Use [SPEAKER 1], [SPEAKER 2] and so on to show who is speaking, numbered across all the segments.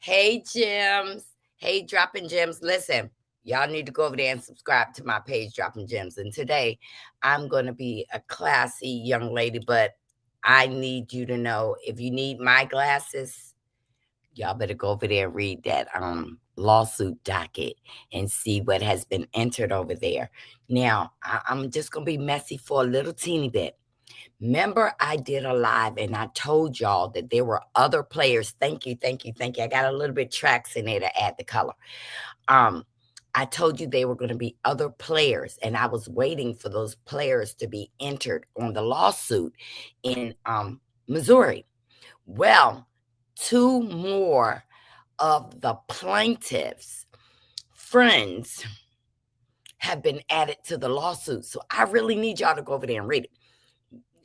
[SPEAKER 1] Hey, Gems. Hey, Dropping Gems. Listen, y'all need to go over there and subscribe to my page, Dropping Gems. And today, I'm going to be a classy young lady, but I need you to know if you need my glasses, y'all better go over there and read that lawsuit docket and see what has been entered over there. Now, I'm just going to be messy for a little teeny bit. Remember, I did a live and I told y'all that there were other players. Thank you, thank you, thank you. I got a little bit tracks in there to add the color. I told you they were going to be other players, and I was waiting for those players to be entered on the lawsuit in Missouri. Well, two more of the plaintiffs' friends have been added to the lawsuit. So I really need y'all to go over there and read it.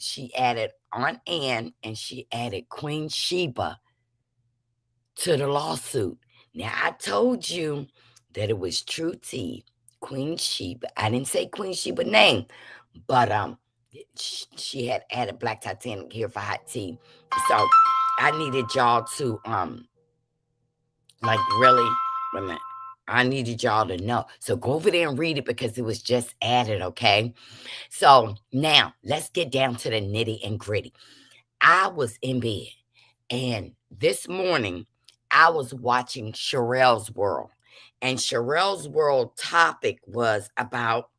[SPEAKER 1] She added Aunt Ann and she added Queen Sheba to the lawsuit. Now, I told you that it was True Tea, Queen Sheba. I didn't say Queen Sheba's name, but she had added Black Titanic here for hot tea. So I needed y'all to like really, wait a minute. I needed y'all to know. So go over there and read it because it was just added, okay? So now let's get down to the nitty and gritty. I was in bed, and this morning I was watching Sherelle's World, and Sherelle's World topic was about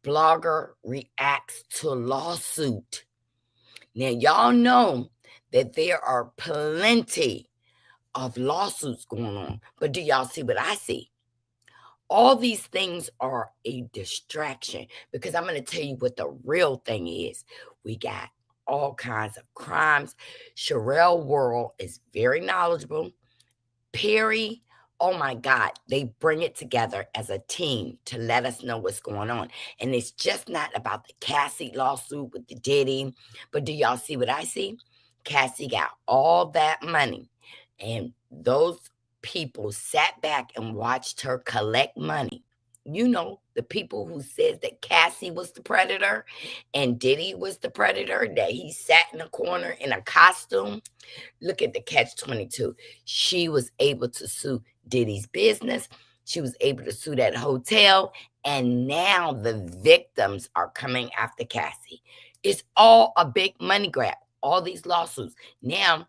[SPEAKER 1] blogger reacts to lawsuit. Now, y'all know that there are plenty of lawsuits going on, but do y'all see what I see? All these things are a distraction because I'm going to tell you what the real thing is. We got all kinds of crimes. Sherelle World is very knowledgeable. Perry, oh my God, they bring it together as a team to let us know what's going on. And it's just not about the Cassie lawsuit with the Diddy. But do y'all see what I see? Cassie got all that money, and those people sat back and watched her collect money. You know, the people who says that Cassie was the predator and Diddy was the predator, that he sat in a corner in a costume. Look at the catch-22. She was able to sue Diddy's business. She was able to sue that hotel. And now the victims are coming after Cassie. It's all a big money grab, all these lawsuits. Now,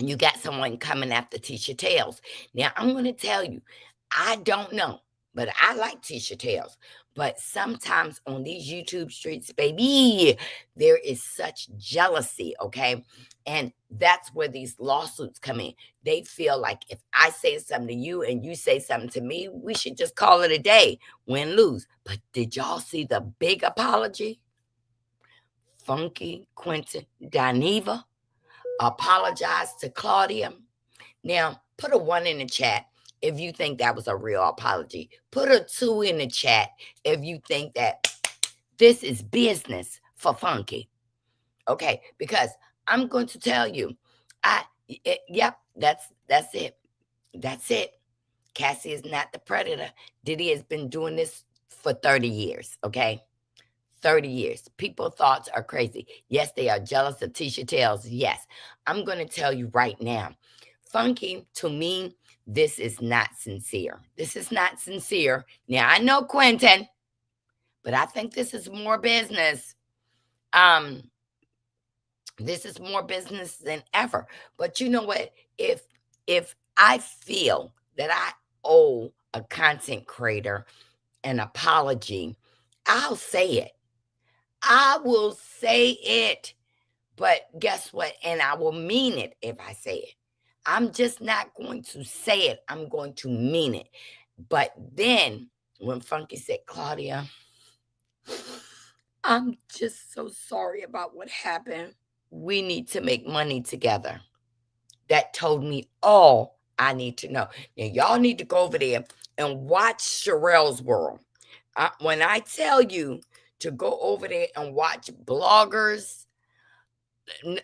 [SPEAKER 1] you got someone coming after Tisha Tales. Now, I'm going to tell you, I don't know, but I like Tisha Tales. But sometimes on these YouTube streets, baby, there is such jealousy, okay? And that's where these lawsuits come in. They feel like if I say something to you and you say something to me, we should just call it a day, win, lose. But did y'all see the big apology? Funky Quentin Dineva apologized to Claudia. Now, put a 1 in the chat if you think that was a real apology. Put a 2 in the chat if you think that this is business for Funky. Okay, because I'm going to tell you, yep, that's it. That's it. Cassie is not the predator. Diddy has been doing this for 30 years, okay? 30 years. People thoughts are crazy. Yes, they are jealous of Tisha Tales. Yes. I'm going to tell you right now. Funky, to me, this is not sincere. This is not sincere. Now, I know Quentin, but I think this is more business. This is more business than ever. But you know what? If I feel that I owe a content creator an apology, I'll say it. I will say it. But guess what? And I will mean it if I say it. I'm just not going to say it. I'm going to mean it. But then when Funky said, Claudia, I'm just so sorry about what happened. We need to make money together. That told me all I need to know. Now, y'all need to go over there and watch Sherelle's World. When I tell you to go over there and watch bloggers,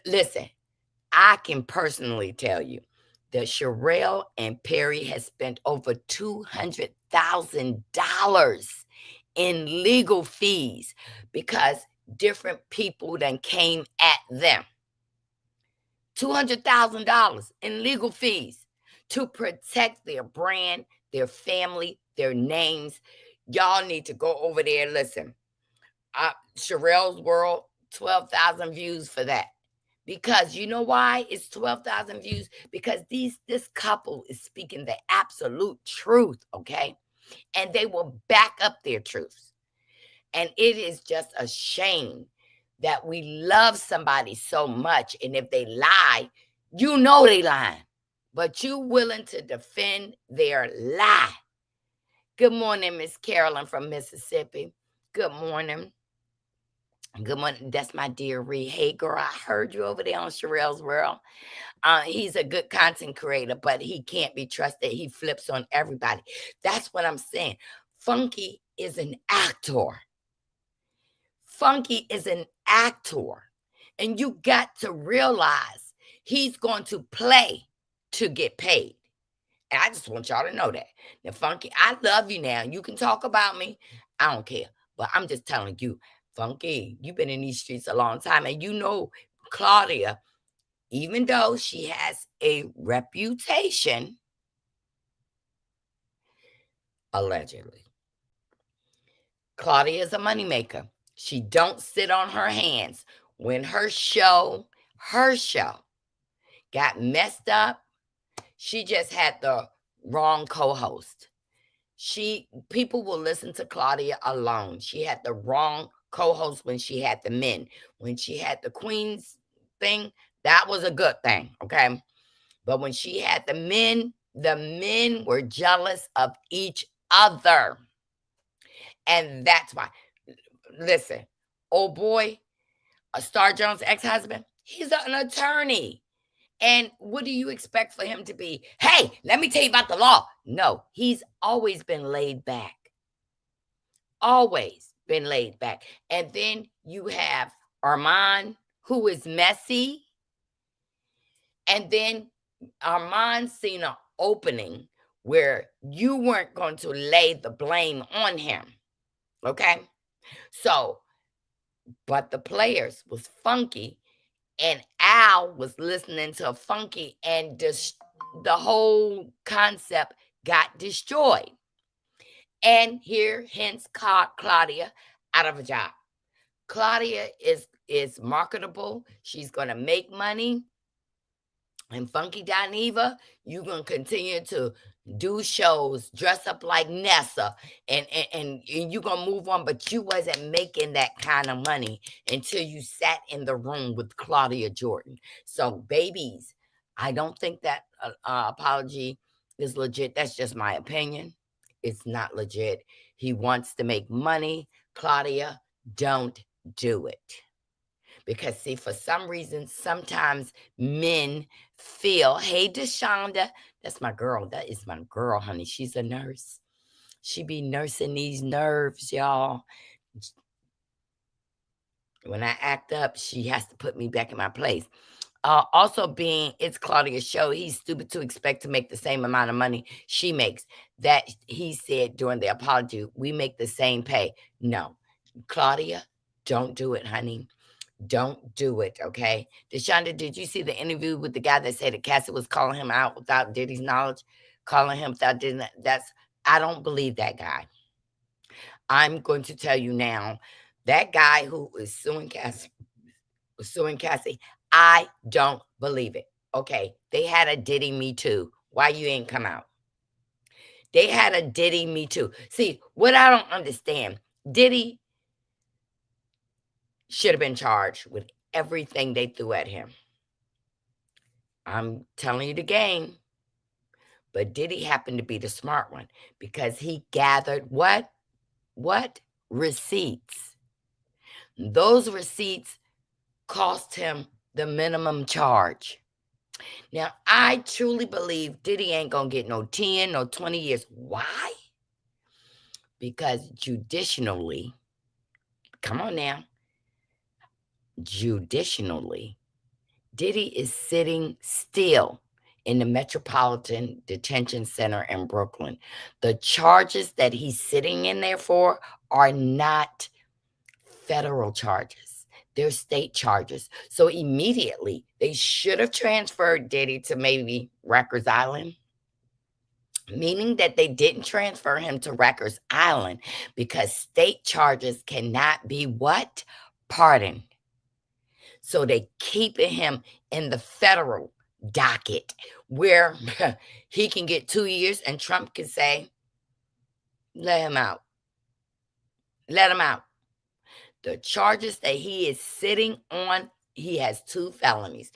[SPEAKER 1] listen, I can personally tell you that Sherelle and Perry has spent over $200,000 in legal fees because different people then came at them. $200,000 in legal fees to protect their brand, their family, their names. Y'all need to go over there. Listen, Sherelle's World, 12,000 views for that. Because you know why it's 12,000 views? Because this couple is speaking the absolute truth, okay? And they will back up their truths. And it is just a shame that we love somebody so much, and if they lie, you know they lying, but you willing to defend their lie. Good morning, Miss Carolyn from Mississippi. Good morning. Good morning. That's my dear Ree. Hey, girl, I heard you over there on Sherelle's World. He's a good content creator, but he can't be trusted. He flips on everybody. That's what I'm saying. Funky is an actor. Funky is an actor. And you got to realize he's going to play to get paid. And I just want y'all to know that. Now, Funky, I love you now. You can talk about me. I don't care. But I'm just telling you, Funky, you've been in these streets a long time. And you know Claudia, even though she has a reputation, allegedly, Claudia is a moneymaker. She don't sit on her hands. When her show got messed up, she just had the wrong co-host. People will listen to Claudia alone. She had the wrong co-host when she had the men. When she had the queens thing, that was a good thing, okay? But when she had the men were jealous of each other. And that's why. Listen, old boy, Star Jones' ex-husband, he's an attorney. And what do you expect for him to be? Hey, let me tell you about the law. No, he's always been laid back. Always been laid back. And then you have Armand, who is messy. And then Armand seen an opening where you weren't going to lay the blame on him. Okay? So, but the players was Funky, and Al was listening to Funky, and the whole concept got destroyed. And here, hence, Claudia out of a job. Claudia is marketable. She's going to make money. And Funky Dineva, you're going to continue to do shows, dress up like Nessa, and you're going to move on. But you wasn't making that kind of money until you sat in the room with Claudia Jordan. So, babies, I don't think that apology is legit. That's just my opinion. It's not legit. He wants to make money. Claudia, don't do it. Because, see, for some reason, sometimes men feel, hey, Deshonda, that's my girl. That is my girl, honey. She's a nurse. She be nursing these nerves, y'all. When I act up, she has to put me back in my place. Also being it's Claudia's show, he's stupid to expect to make the same amount of money she makes. That he said during the apology, we make the same pay. No, Claudia, don't do it, honey. Don't do it, okay? Deshonda, did you see the interview with the guy that said that Cassie was calling him out without Diddy's knowledge? Calling him without Diddy? I don't believe that guy. I'm going to tell you now, that guy who is suing Cassie, I don't believe it. Okay, they had a Diddy Me Too. Why you ain't come out? They had a Diddy Me Too. See, what I don't understand, Diddy should have been charged with everything they threw at him. I'm telling you the game. But Diddy happened to be the smart one because he gathered what? Receipts. Those receipts cost him the minimum charge. Now, I truly believe Diddy ain't going to get no 10, no 20 years. Why? Because judicially, come on now, judicially, Diddy is sitting still in the Metropolitan Detention Center in Brooklyn. The charges that he's sitting in there for are not federal charges. They're state charges. So immediately, they should have transferred Diddy to maybe Rikers Island. meaning that they didn't transfer him to Rikers Island because state charges cannot be what? Pardoned. So they keeping him in the federal docket where he can get 2 years and Trump can say, let him out. Let him out. The charges that he is sitting on, he has 2 felonies.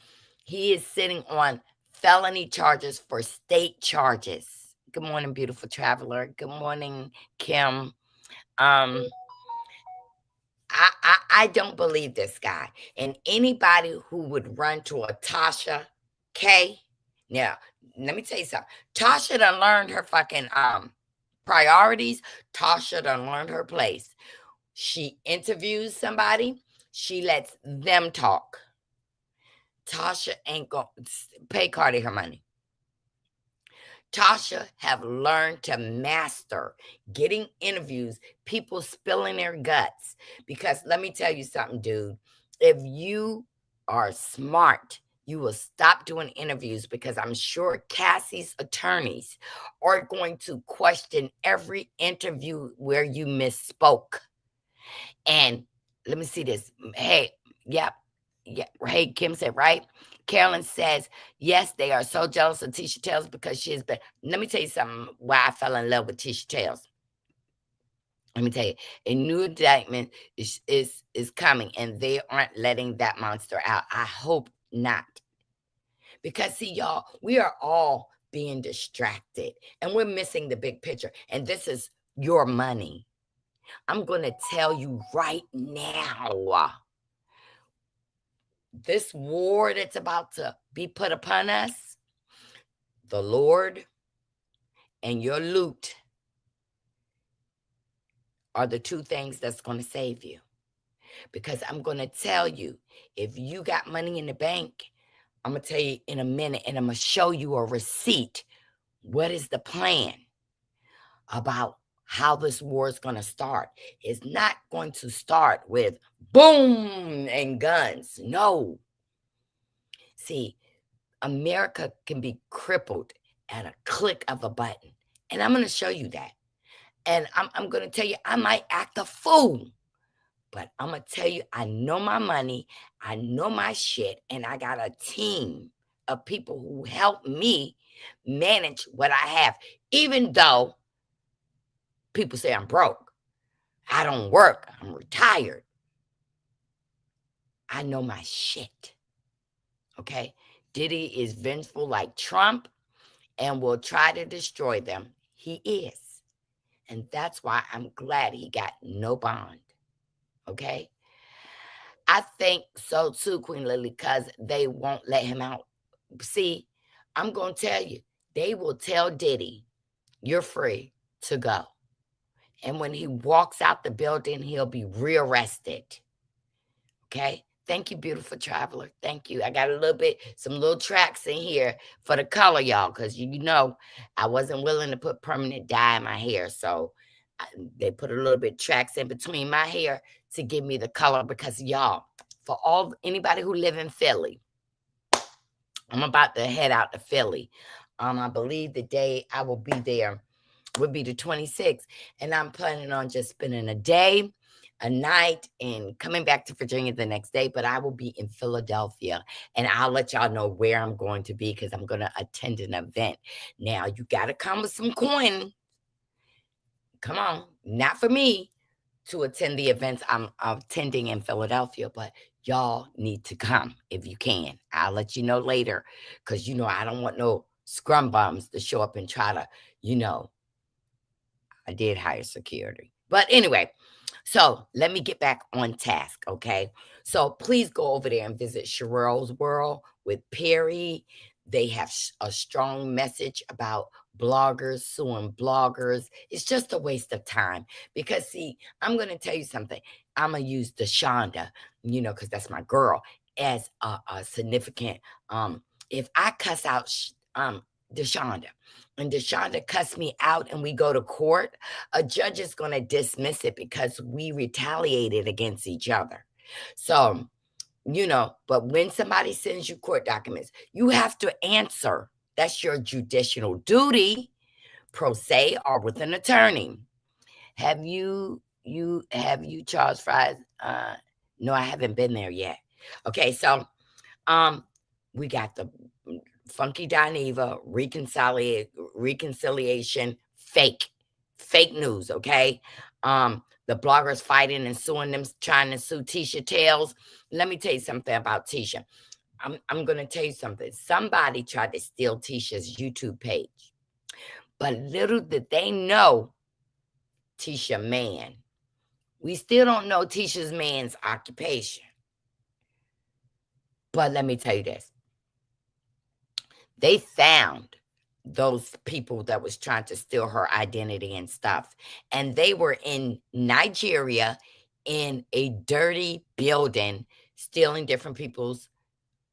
[SPEAKER 1] He is sitting on felony charges for state charges. Good morning, beautiful traveler. Good morning, Kim. I don't believe this guy. And anybody who would run to a Tasha K. Now, let me tell you something. Tasha done learned her fucking priorities. Tasha done learned her place. She interviews somebody. She lets them talk. Tasha ain't going to pay Cardi her money. Tasha have learned to master getting interviews, people spilling their guts. Because let me tell you something, dude. If you are smart, you will stop doing interviews because I'm sure Cassie's attorneys are going to question every interview where you misspoke. And let me see this. Hey, yep. Yeah. Hey, Kim said, right? Carolyn says, yes, they are so jealous of Tisha Tales because she has been. Let me tell you something why I fell in love with Tisha Tales. Let me tell you, a new indictment is coming, and they aren't letting that monster out. I hope not. Because, see, y'all, we are all being distracted, and we're missing the big picture. And this is your money. I'm going to tell you right now. This war that's about to be put upon us, the Lord and your loot are the 2 things that's going to save you. Because I'm going to tell you, if you got money in the bank, I'm going to tell you in a minute, and I'm going to show you a receipt. What is the plan about how this war is going to start? It's not going to start with boom and guns. No. See, America can be crippled at a click of a button. And I'm going to show you that. And I'm going to tell you, I might act a fool. But I'm going to tell you, I know my money. I know my shit. And I got a team of people who help me manage what I have. Even though people say I'm broke. I don't work. I'm retired. I know my shit. Okay? Diddy is vengeful like Trump and will try to destroy them. He is. And that's why I'm glad he got no bond. Okay? I think so too, Queen Lily, because they won't let him out. See, I'm going to tell you, they will tell Diddy, you're free to go. And when he walks out the building, he'll be rearrested. Okay? Thank you, beautiful traveler. Thank you. I got some little tracks in here for the color, y'all, because you know I wasn't willing to put permanent dye in my hair. So they put a little bit tracks in between my hair to give me the color because, y'all, for anybody who live in Philly, I'm about to head out to Philly. I believe the day I will be there would be the 26th. And I'm planning on just spending a day, a night, and coming back to Virginia the next day. But I will be in Philadelphia. And I'll let y'all know where I'm going to be because I'm going to attend an event. Now, you got to come with some coin. Come on. Not for me to attend the events I'm attending in Philadelphia, but y'all need to come if you can. I'll let you know later because, I don't want no scrum bums to show up and try to, I did hire security. But anyway, so let me get back on task, okay? So please go over there and visit Sherrell's World with Perry. They have a strong message about bloggers suing bloggers. It's just a waste of time because, see, I'm going to tell you something. I'm going to use Deshonda, because that's my girl, as a significant. If I cuss out Deshonda, and Deshonda cuss me out and we go to court, a judge is going to dismiss it because we retaliated against each other. So, but when somebody sends you court documents, you have to answer. That's your judicial duty. pro se or with an attorney. Have you charged fries? No, I haven't been there yet. Okay, so we got the Funky Dineva reconciliation fake news. Okay, the bloggers fighting and suing them, trying to sue Tisha Tales. Let me tell you something about Tisha. I'm going to tell you something. Somebody tried to steal Tisha's YouTube page, but little did they know Tisha man. We still don't know Tisha's man's occupation. But let me tell you this. They found those people that was trying to steal her identity and stuff. And they were in Nigeria in a dirty building, stealing different people's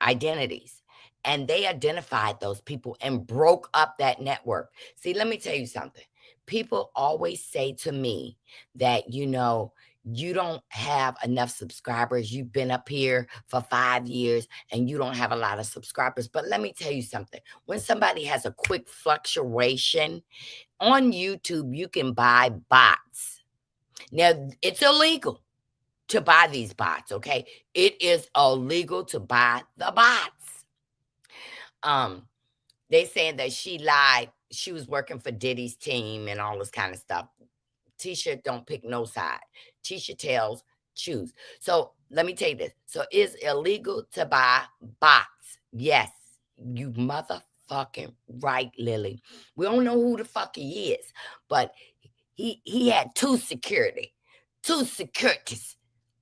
[SPEAKER 1] identities. And they identified those people and broke up that network. See, let me tell you something. People always say to me that, you don't have enough subscribers. You've been up here for 5 years and you don't have a lot of subscribers. But let me tell you something. When somebody has a quick fluctuation on YouTube, you can buy bots. Now, it's illegal to buy these bots, okay? It is illegal to buy the bots. They saying that she lied. She was working for Diddy's team and all this kind of stuff. Tisha don't pick no side. Tisha Tales choose. So let me tell you this. So it's illegal to buy bots. Yes, you motherfucking right, Lily. We don't know who the fuck he is, but he had two securities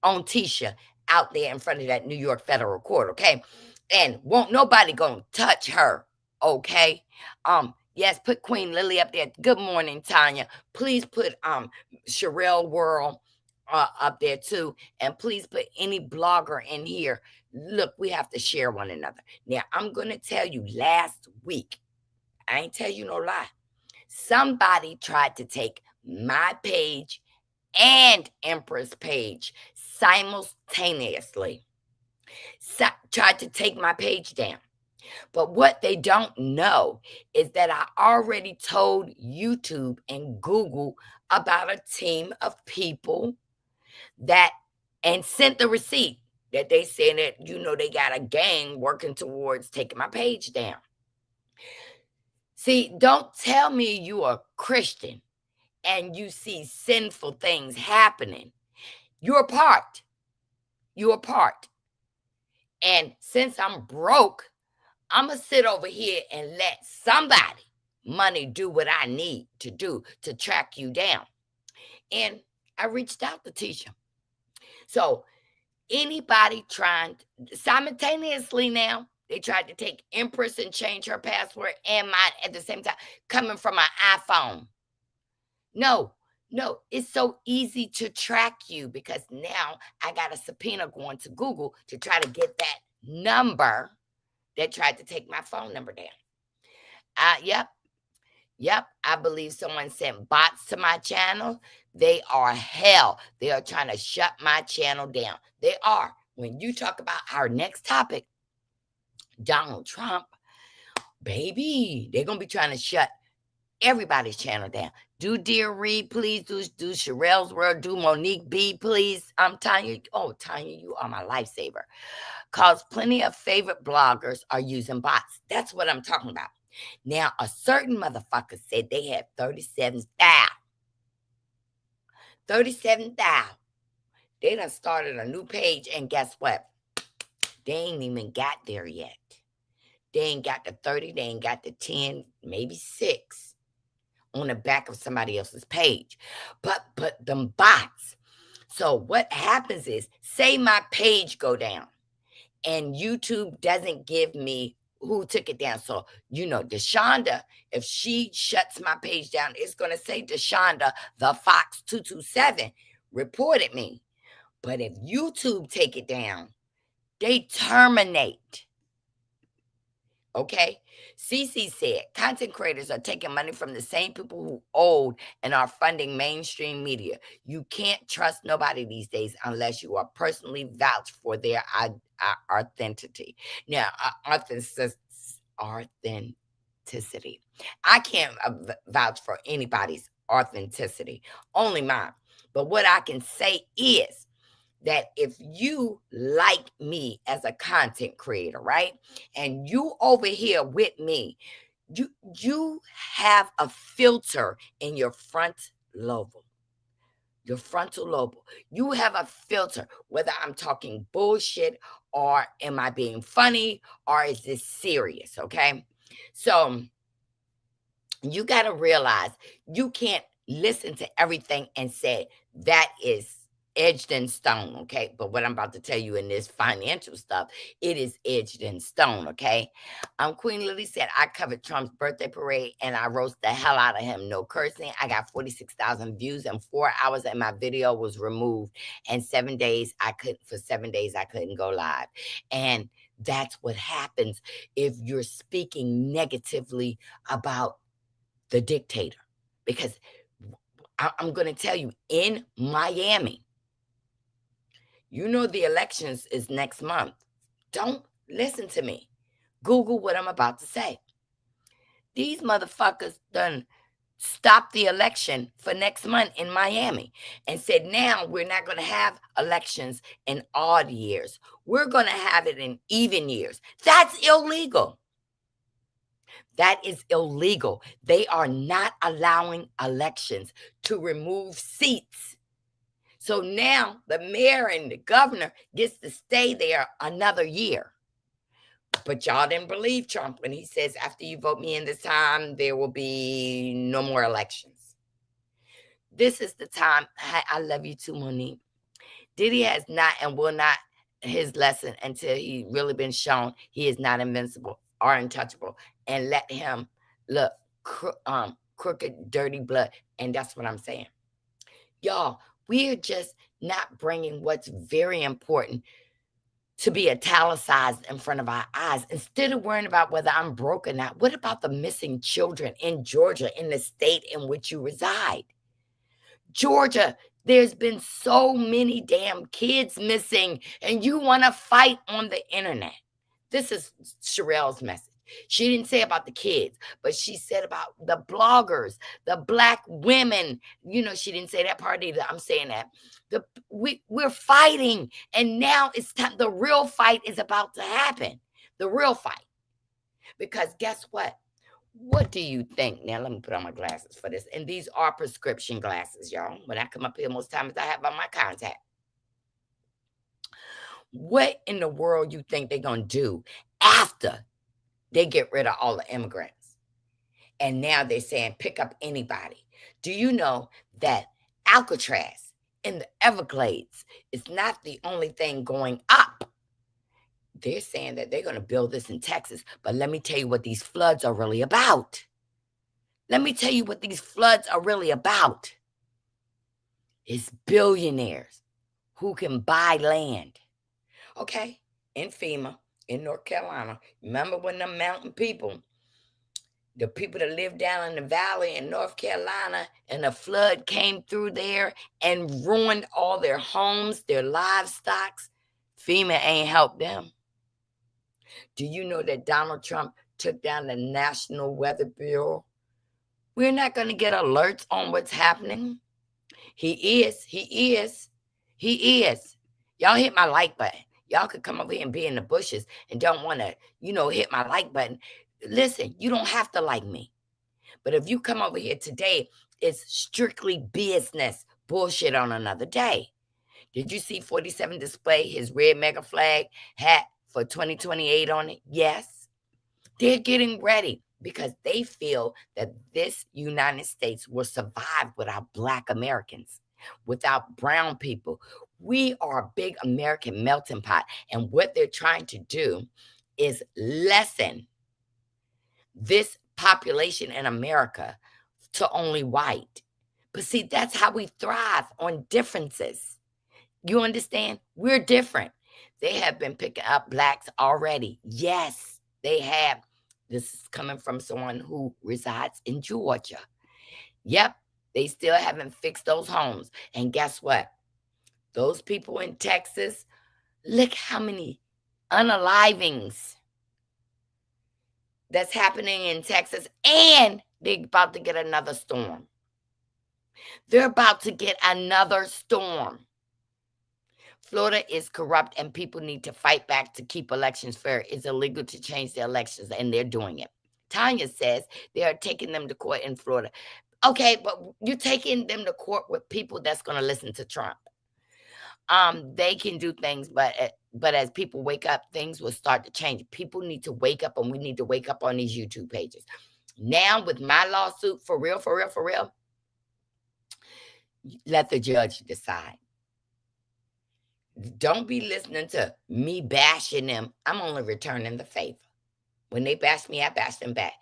[SPEAKER 1] on Tisha out there in front of that New York federal court, okay? And won't nobody gonna touch her, okay? Yes, put Queen Lily up there. Good morning, Tanya. Please put Sherelle World up there too. And please put any blogger in here. Look, we have to share one another. Now, I'm going to tell you, last week, I ain't tell you no lie. Somebody tried to take my page and Empress page simultaneously. Tried to take my page down. But what they don't know is that I already told YouTube and Google about a team of people and sent the receipt that they said that, they got a gang working towards taking my page down. See, don't tell me you are Christian and you see sinful things happening. You're a part. And since I'm broke, I'm going to sit over here and let money do what I need to do to track you down. And I reached out to Tisha. So anybody trying simultaneously now, they tried to take Empress and change her password and mine at the same time, coming from my iPhone. No, it's so easy to track you because now I got a subpoena going to Google to try to get that number that tried to take my phone number down. Yep. I believe someone sent bots to my channel. They are hell. They are trying to shut my channel down. They are. When you talk about our next topic, Donald Trump, baby, they're going to be trying to shut everybody's channel down. Do Dear Reed, please. Do Sherelle's World. Do Monique B, please. I'm Tanya. Oh, Tanya, you are my lifesaver. Because plenty of favorite bloggers are using bots. That's what I'm talking about. Now, a certain motherfucker said they had 37,000. 37,000. They done started a new page, and guess what? They ain't even got there yet. They ain't got the 30. They ain't got the 10, maybe 6 on the back of somebody else's page. But them bots. So what happens is, say my page go down, and YouTube doesn't give me who took it down. So, Deshonda, if she shuts my page down, it's going to say Deshonda, the Fox 227, reported me. But if YouTube take it down, they terminate. Okay? CC said, content creators are taking money from the same people who owed and are funding mainstream media. You can't trust nobody these days unless you are personally vouched for their authenticity. Now, authenticity. authenticity. I can't vouch for anybody's authenticity, only mine. But what I can say is that if you like me as a content creator, right? And you over here with me, you have a filter in your front lobe. Your frontal lobe. You have a filter, whether I'm talking bullshit or am I being funny or is this serious? Okay. So you got to realize you can't listen to everything and say that is edged in stone, okay? But what I'm about to tell you in this financial stuff, it is edged in stone, okay? Queen Lily said, I covered Trump's birthday parade and I roast the hell out of him. No cursing. I got 46,000 views in 4 hours and my video was removed. And 7 days, for 7 days, I couldn't go live. And that's what happens if you're speaking negatively about the dictator. Because I'm going to tell you, in Miami, you know the elections is next month. Don't listen to me. Google what I'm about to say. These motherfuckers done stopped the election for next month in Miami and said, now we're not going to have elections in odd years. We're going to have it in even years. That's illegal. That is illegal. They are not allowing elections to remove seats. So now the mayor and the governor gets to stay there another year. But y'all didn't believe Trump when he says, after you vote me in this time, there will be no more elections. This is the time. I love you too, Monique. Diddy has not and will not his lesson until he really been shown he is not invincible or untouchable. And let him look crooked, dirty blood. And that's what I'm saying. Y'all, we are just not bringing what's very important to be italicized in front of our eyes. Instead of worrying about whether I'm broke or not, what about the missing children in Georgia, in the state in which you reside? Georgia, there's been so many damn kids missing, and you want to fight on the internet. This is Sherelle's message. She didn't say about the kids, but she said about the bloggers, the Black women. You know, she didn't say that part either. I'm saying that. We're fighting, and now it's time. The real fight is about to happen. The real fight. Because guess what? What do you think? Now, let me put on my glasses for this. And these are prescription glasses, y'all. When I come up here, most times I have on my contact. What in the world you think they're going to do after they get rid of all the immigrants? And now they're saying pick up anybody. Do you know that Alcatraz in the Everglades is not the only thing going up? They're saying that they're going to build this in Texas. But let me tell you what these floods are really about. Let me tell you what these floods are really about. It's billionaires who can buy land. Okay, in FEMA, in North Carolina. Remember when the mountain people, the people that live down in the valley in North Carolina, and a flood came through there and ruined all their homes, their livestock? FEMA ain't helped them. Do you know that Donald Trump took down the National Weather Bureau? We're not going to get alerts on what's happening. He is. Y'all hit my like button. Y'all could come over here and be in the bushes and don't want to, hit my like button. Listen, you don't have to like me. But if you come over here today, it's strictly business bullshit on another day. Did you see 47 display his red mega flag hat for 2028 on it? Yes. They're getting ready because they feel that this United States will survive without Black Americans, without brown people. We are a big American melting pot. And what they're trying to do is lessen this population in America to only white. But see, that's how we thrive, on differences. You understand? We're different. They have been picking up Blacks already. Yes, they have. This is coming from someone who resides in Georgia. Yep, they still haven't fixed those homes. And guess what? Those people in Texas, look how many unalivings that's happening in Texas, and they're about to get another storm. They're about to get another storm. Florida is corrupt, and people need to fight back to keep elections fair. It's illegal to change the elections, and they're doing it. Tanya says they are taking them to court in Florida. Okay, but you're taking them to court with people that's going to listen to Trump. They can do things, but as people wake up, things will start to change. People need to wake up, and we need to wake up on these YouTube pages. Now, with my lawsuit, for real, let the judge decide. Don't be listening to me bashing them. I'm only returning the favor. When they bash me, I bash them back.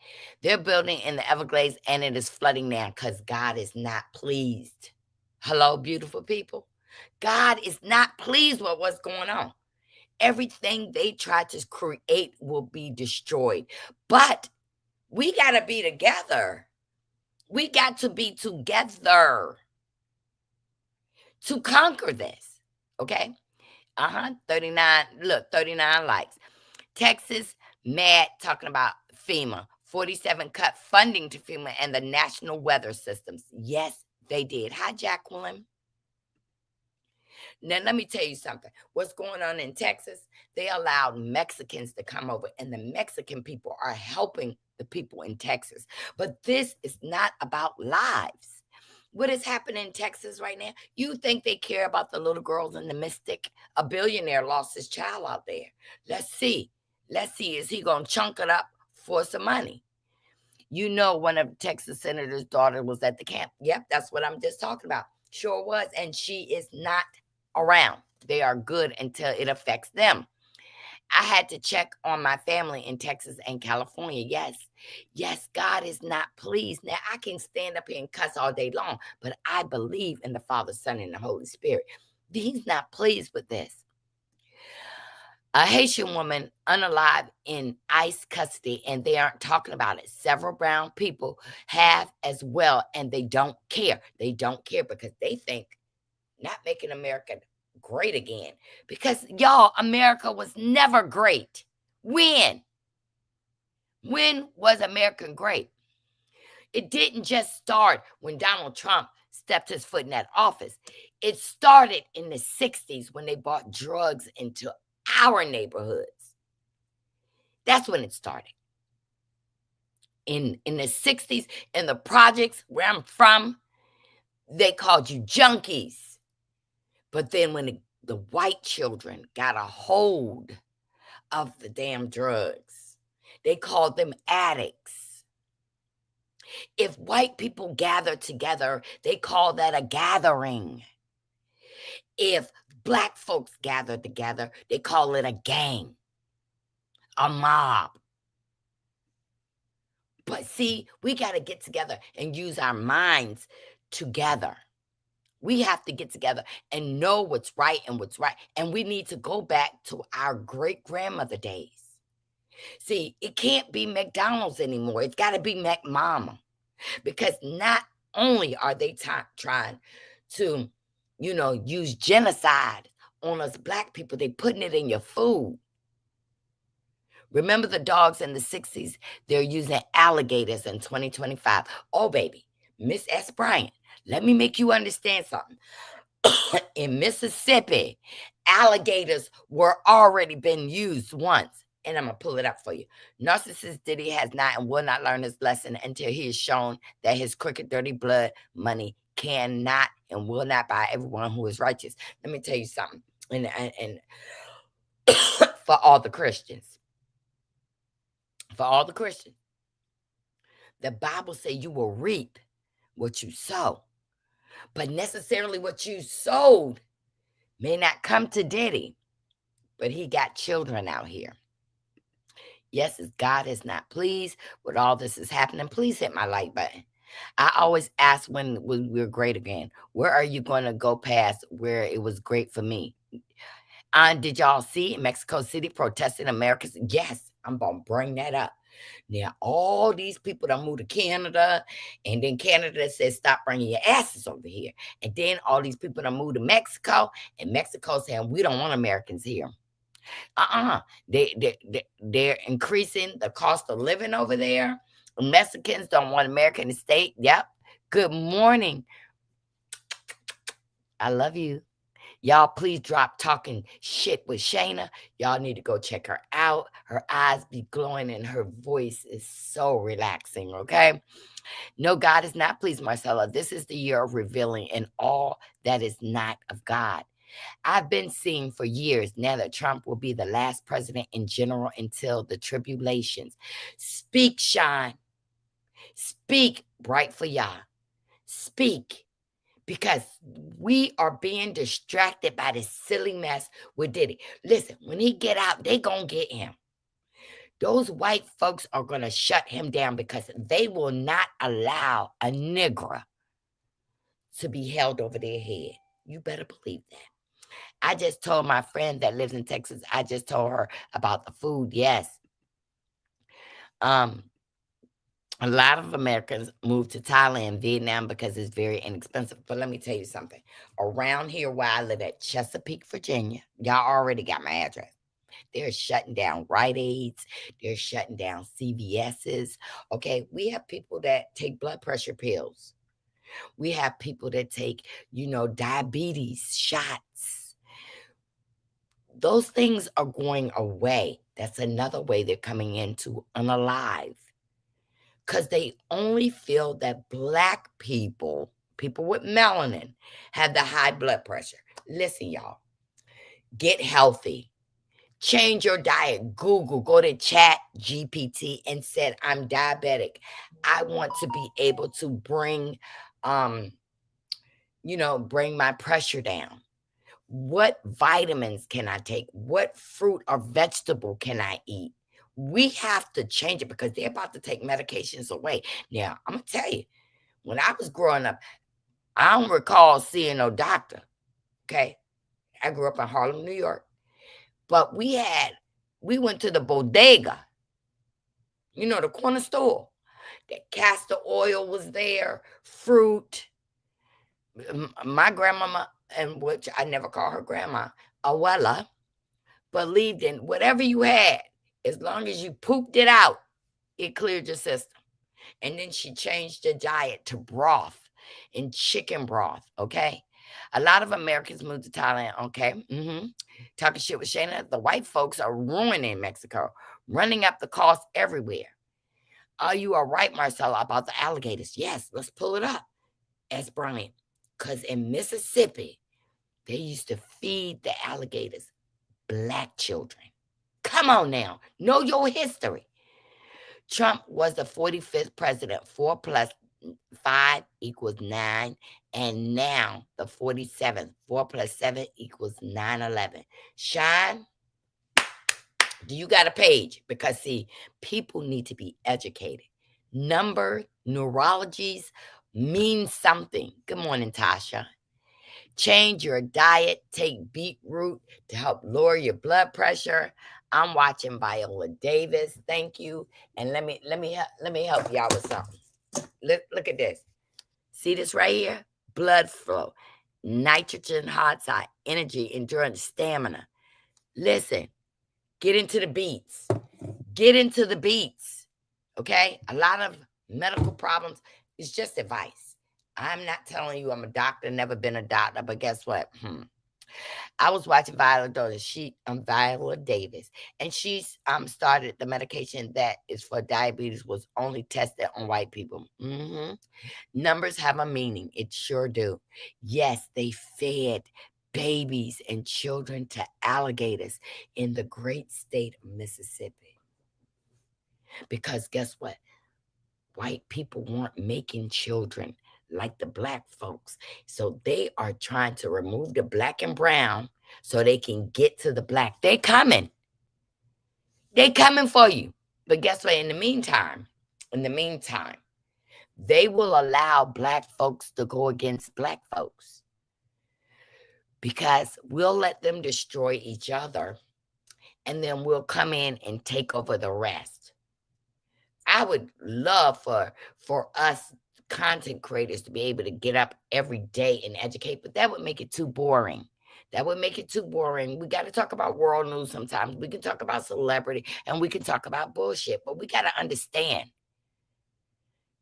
[SPEAKER 1] They're building in the Everglades, and it is flooding now because God is not pleased. Hello, beautiful people. God is not pleased with what's going on. Everything they try to create will be destroyed. But we got to be together. We got to be together to conquer this. Okay? 39. Look, 39 likes. Texas, mad, talking about FEMA. 47 cut funding to FEMA and the National Weather Systems. Yes, they did. Hi, Jacqueline. Now, let me tell you something. What's going on in Texas? They allowed Mexicans to come over, and the Mexican people are helping the people in Texas. But this is not about lives. What is happening in Texas right now? You think they care about the little girls in the Mystic? A billionaire lost his child out there. Let's see. Is he going to chunk it up for some money? You know, one of Texas Senator's daughter was at the camp. Yep, that's what I'm just talking about. Sure was. And she is not around. They are good until it affects them. I had to check on my family in Texas and California. Yes, God is not pleased. Now, I can stand up here and cuss all day long, but I believe in the Father, Son, and the Holy Spirit. He's not pleased with this. A Haitian woman unalive in ICE custody, and they aren't talking about it. Several brown people have as well, and they don't care. They don't care because they think not making America great again. Because, y'all, America was never great. When? When was America great? It didn't just start when Donald Trump stepped his foot in that office. It started in the 60s when they brought drugs into our neighborhoods. That's when it started. In the 60s, in the projects where I'm from, they called you junkies. But then when the white children got a hold of the damn drugs, they called them addicts. If white people gather together, they call that a gathering. If black folks gather together, they call it a gang, a mob. But see, we got to get together and use our minds together. We have to get together and know what's right and what's right. And we need to go back to our great-grandmother days. See, it can't be McDonald's anymore. It's got to be McMama. Because not only are they trying to, use genocide on us black people, they putting it in your food. Remember the dogs in the 60s? They're using alligators in 2025. Oh, baby, Miss S. Bryant, let me make you understand something. In Mississippi, alligators were already been used once. And I'm going to pull it up for you. Narcissist Diddy has not and will not learn his lesson until he is shown that his crooked, dirty blood money cannot and will not buy everyone who is righteous. Let me tell you something. And for all the Christians. For all the Christians. The Bible says you will reap what you sow. But necessarily what you sowed may not come to Diddy. But he got children out here. Yes, God is not pleased with all this is happening. Please hit my like button. I always ask when we're great again. Where are you going to go past where it was great for me? Did y'all see Mexico City protesting Americans? Yes, I'm going to bring that up. Now, all these people that moved to Canada, and then Canada says, stop bringing your asses over here. And then all these people that moved to Mexico, and Mexico saying, we don't want Americans here. They're increasing the cost of living over there. Mexicans don't want American estate. Yep. Good morning. I love you. Y'all, please drop talking shit with Shayna. Y'all need to go check her out. Her eyes be glowing and her voice is so relaxing, okay? No, God is not pleased, Marcella. This is the year of revealing in all that is not of God. I've been seeing for years now that Trump will be the last president in general until the tribulations. Speak, Sean. Speak, bright for Yah. Speak. Because we are being distracted by this silly mess with Diddy. Listen, when he get out, they gonna get him. Those white folks are gonna shut him down because they will not allow a nigger to be held over their head. You better believe that. I just told my friend that lives in Texas, I just told her about the food. Yes. A lot of Americans move to Thailand, Vietnam because it's very inexpensive. But let me tell you something. Around here where I live at Chesapeake, Virginia, y'all already got my address. They're shutting down Rite Aids. They're shutting down CVS's. Okay, we have people that take blood pressure pills. We have people that take, diabetes shots. Those things are going away. That's another way they're coming into unalive. Because they only feel that Black people with melanin, have the high blood pressure. Listen, y'all, get healthy. Change your diet. Google, go to Chat GPT and said, I'm diabetic. I want to be able to bring my pressure down. What vitamins can I take? What fruit or vegetable can I eat? We have to change it because they're about to take medications away. Now, I'm going to tell you, when I was growing up, I don't recall seeing no doctor. Okay. I grew up in Harlem, New York. But we went to the bodega, the corner store. The castor oil was there, fruit. My grandmama, and which I never call her grandma, abuela, believed in whatever you had, as long as you pooped it out, it cleared your system. And then she changed the diet to broth and chicken broth, okay? A lot of Americans moved to Thailand, okay? Talking shit with Shayna. The white folks are ruining Mexico, running up the cost everywhere. You are right, Marcella, about the alligators. Yes, let's pull it up. Ask Brian. Because in Mississippi, they used to feed the alligators Black children. Come on now. Know your history. Trump was the 45th president. 4 plus 5 equals 9. And now the 47th. 4 plus 7 equals 9/11. Sean, do you got a page? Because, see, people need to be educated. Number, neurologies mean something. Good morning, Tasha. Change your diet. Take beetroot to help lower your blood pressure. I'm watching Viola Davis. Thank you. And let me help y'all with something. Look at this. See this right here? Blood flow, nitrogen, hot side, energy, endurance, stamina. Listen, get into the beats. Get into the beats. Okay? A lot of medical problems is just advice. I'm not telling you I'm a doctor, never been a doctor, but guess what? I was watching Viola Davis, and she's started the medication that is for diabetes was only tested on white people. Numbers have a meaning. It sure do. Yes, they fed babies and children to alligators in the great state of Mississippi. Because guess what? White people weren't making children like the Black folks. So they are trying to remove the Black and brown so they can get to the Black. They're coming. They're coming for you. But guess what? In the meantime, they will allow Black folks to go against Black folks because we'll let them destroy each other and then we'll come in and take over the rest. I would love for us content creators to be able to get up every day and educate, but that would make it too boring. That would make it too boring. We got to talk about world news sometimes. We can talk about celebrity and we can talk about bullshit, but we got to understand.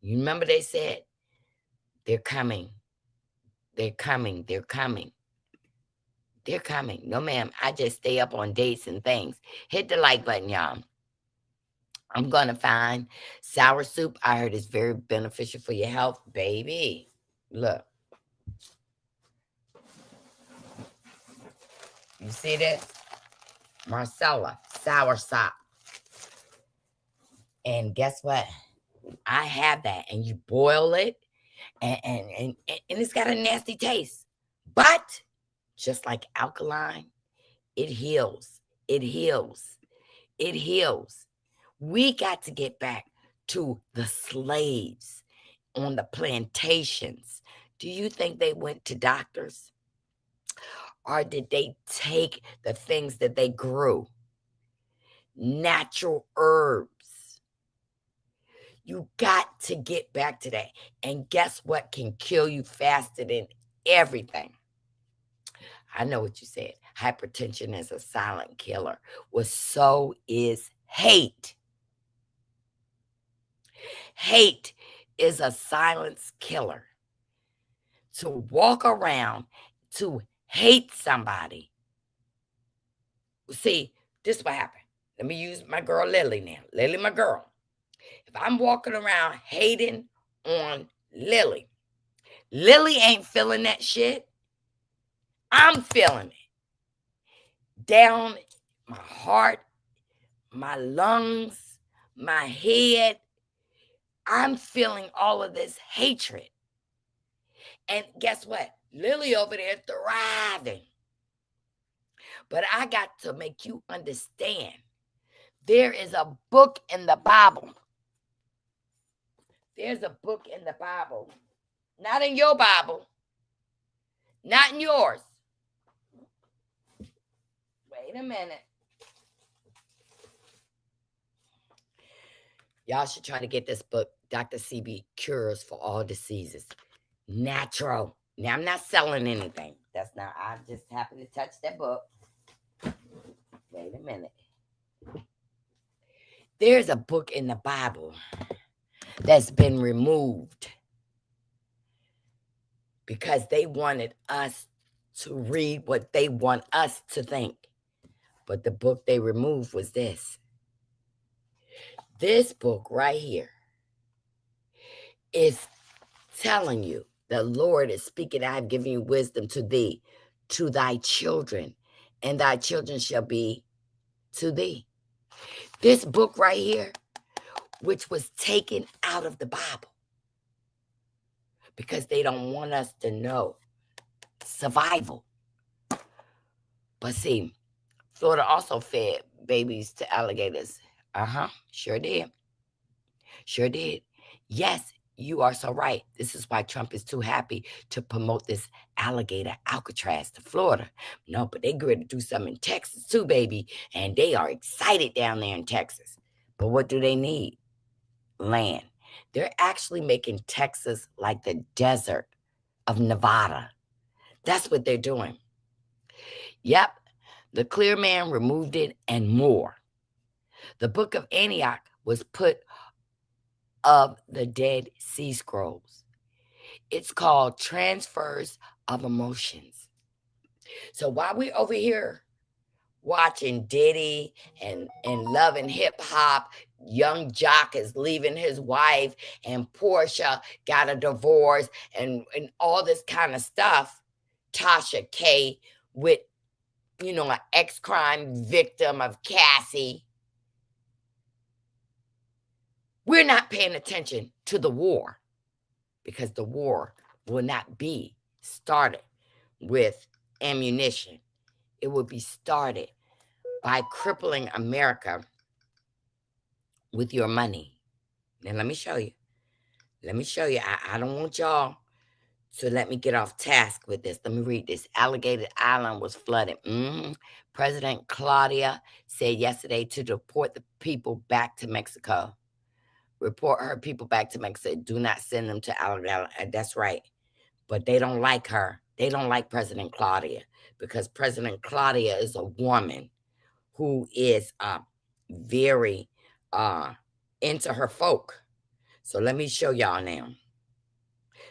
[SPEAKER 1] You remember they said, they're coming. They're coming. They're coming. They're coming. No, ma'am. I just stay up on dates and things. Hit the like button, y'all. I'm going to find sour soup. I heard it's very beneficial for your health, baby. Look. You see this? Marcella, sour sop. And guess what? I have that. And you boil it, and it's got a nasty taste. But just like alkaline, it heals. It heals. It heals. We got to get back to the slaves on the plantations. Do you think they went to doctors? Or did they take the things that they grew? Natural herbs. You got to get back to that. And guess what can kill you faster than everything? I know what you said. Hypertension is a silent killer. Well, so is hate. Hate is a silent killer. To walk around to hate somebody. See, this is what happened. Let me use my girl Lily now. Lily, my girl. If I'm walking around hating on Lily, Lily ain't feeling that shit. I'm feeling it. Down my heart, my lungs, my head. I'm feeling all of this hatred. And guess what? Lily over there thriving. But I got to make you understand. There is a book in the Bible. There's a book in the Bible. Not in your Bible. Not in yours. Wait a minute. Y'all should try to get this book, Dr. CB Cures for All Diseases. Natural. Now, I'm not selling anything. That's not, I just happened to touch that book. Wait a minute. There's a book in the Bible that's been removed because they wanted us to read what they want us to think. But the book they removed was this. This book right here is telling you the Lord is speaking. I have given you wisdom to thee, to thy children, and thy children shall be to thee. This book right here, which was taken out of the Bible because they don't want us to know survival. But see, Florida also fed babies to alligators. Sure did. Sure did. Yes, you are so right. This is why Trump is too happy to promote this alligator Alcatraz to Florida. No, but they going to do something in Texas too, baby. And they are excited down there in Texas. But what do they need? Land. They're actually making Texas like the desert of Nevada. That's what they're doing. Yep, the clear man removed it and more. The book of Antioch was put of the Dead Sea Scrolls. It's called Transfers of Emotions. So while we're over here watching Diddy and loving hip hop, Young Jock is leaving his wife, and Portia got a divorce, and all this kind of stuff. Tasha K with, an ex-crime victim of Cassie. We're not paying attention to the war because the war will not be started with ammunition. It will be started by crippling America with your money. Now, let me show you. I don't want y'all to let me get off task with this. Let me read this. Alligator Island was flooded. President Claudia said yesterday to deport the people back to Mexico. Report her people back to Mexico. Do not send them to Alabama. That's right. But they don't like her. They don't like President Claudia because President Claudia is a woman who is very into her folk. So let me show y'all now.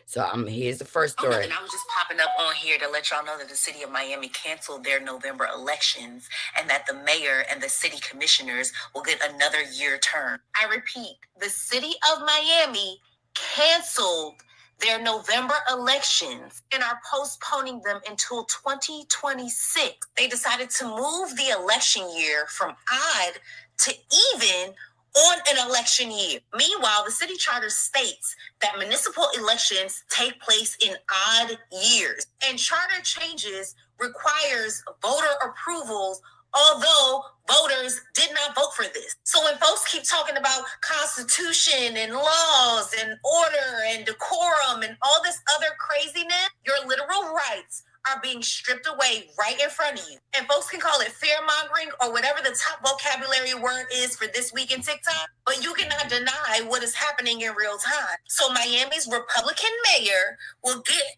[SPEAKER 1] So here's the first story.
[SPEAKER 2] And I was just popping up on here to let y'all know that the city of Miami canceled their November elections and that the mayor and the city commissioners will get another year term. I repeat, the city of Miami canceled their November elections and are postponing them until 2026. They decided to move the election year from odd to even on an election year. Meanwhile, the city charter states that municipal elections take place in odd years, and charter changes requires voter approvals, although voters did not vote for this. So when folks keep talking about constitution and laws and order and decorum and all this other craziness, your literal rights are being stripped away right in front of you. And folks can call it fear-mongering or whatever the top vocabulary word is for this week in TikTok, but you cannot deny what is happening in real time. So Miami's Republican mayor will get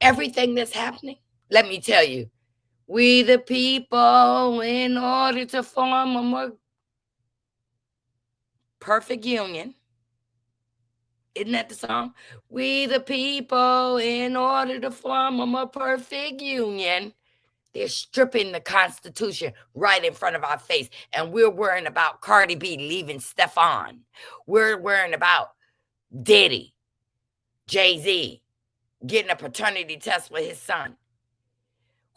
[SPEAKER 1] everything that's happening. Let me tell you, we the people, in order to form a more perfect union. Isn't that the song? We the people, in order to form a more perfect union. They're stripping the Constitution right in front of our face. And we're worrying about Cardi B leaving Stefan. We're worrying about Diddy, Jay-Z, getting a paternity test for his son.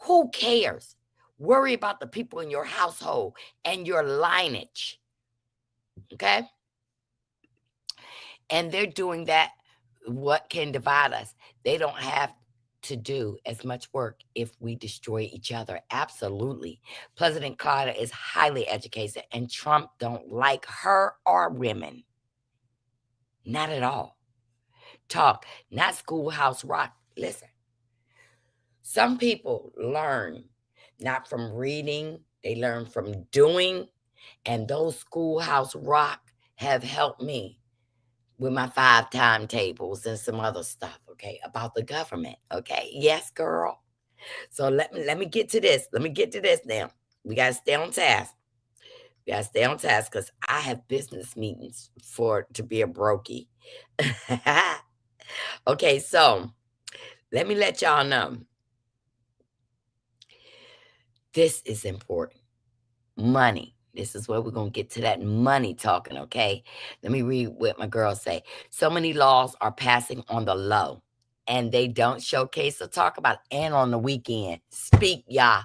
[SPEAKER 1] Who cares? Worry about the people in your household and your lineage. Okay? And they're doing that. What can divide us? They don't have to do as much work if we destroy each other. Absolutely. President Carter is highly educated, and Trump don't like her or women. Not at all. Talk, not schoolhouse rock. Listen, some people learn not from reading, they learn from doing, and those schoolhouse rock have helped me with my 5 timetables and some other stuff, okay, about the government, okay? Yes, girl. So let me get to this. Let me get to this now. We got to stay on task. We got to stay on task because I have business meetings to be a brokey. Okay, so let me let y'all know. This is important. Money. This is where we're going to get to that money talking, okay? Let me read what my girls say. So many laws are passing on the low, and they don't showcase or talk about, and on the weekend. Speak, y'all.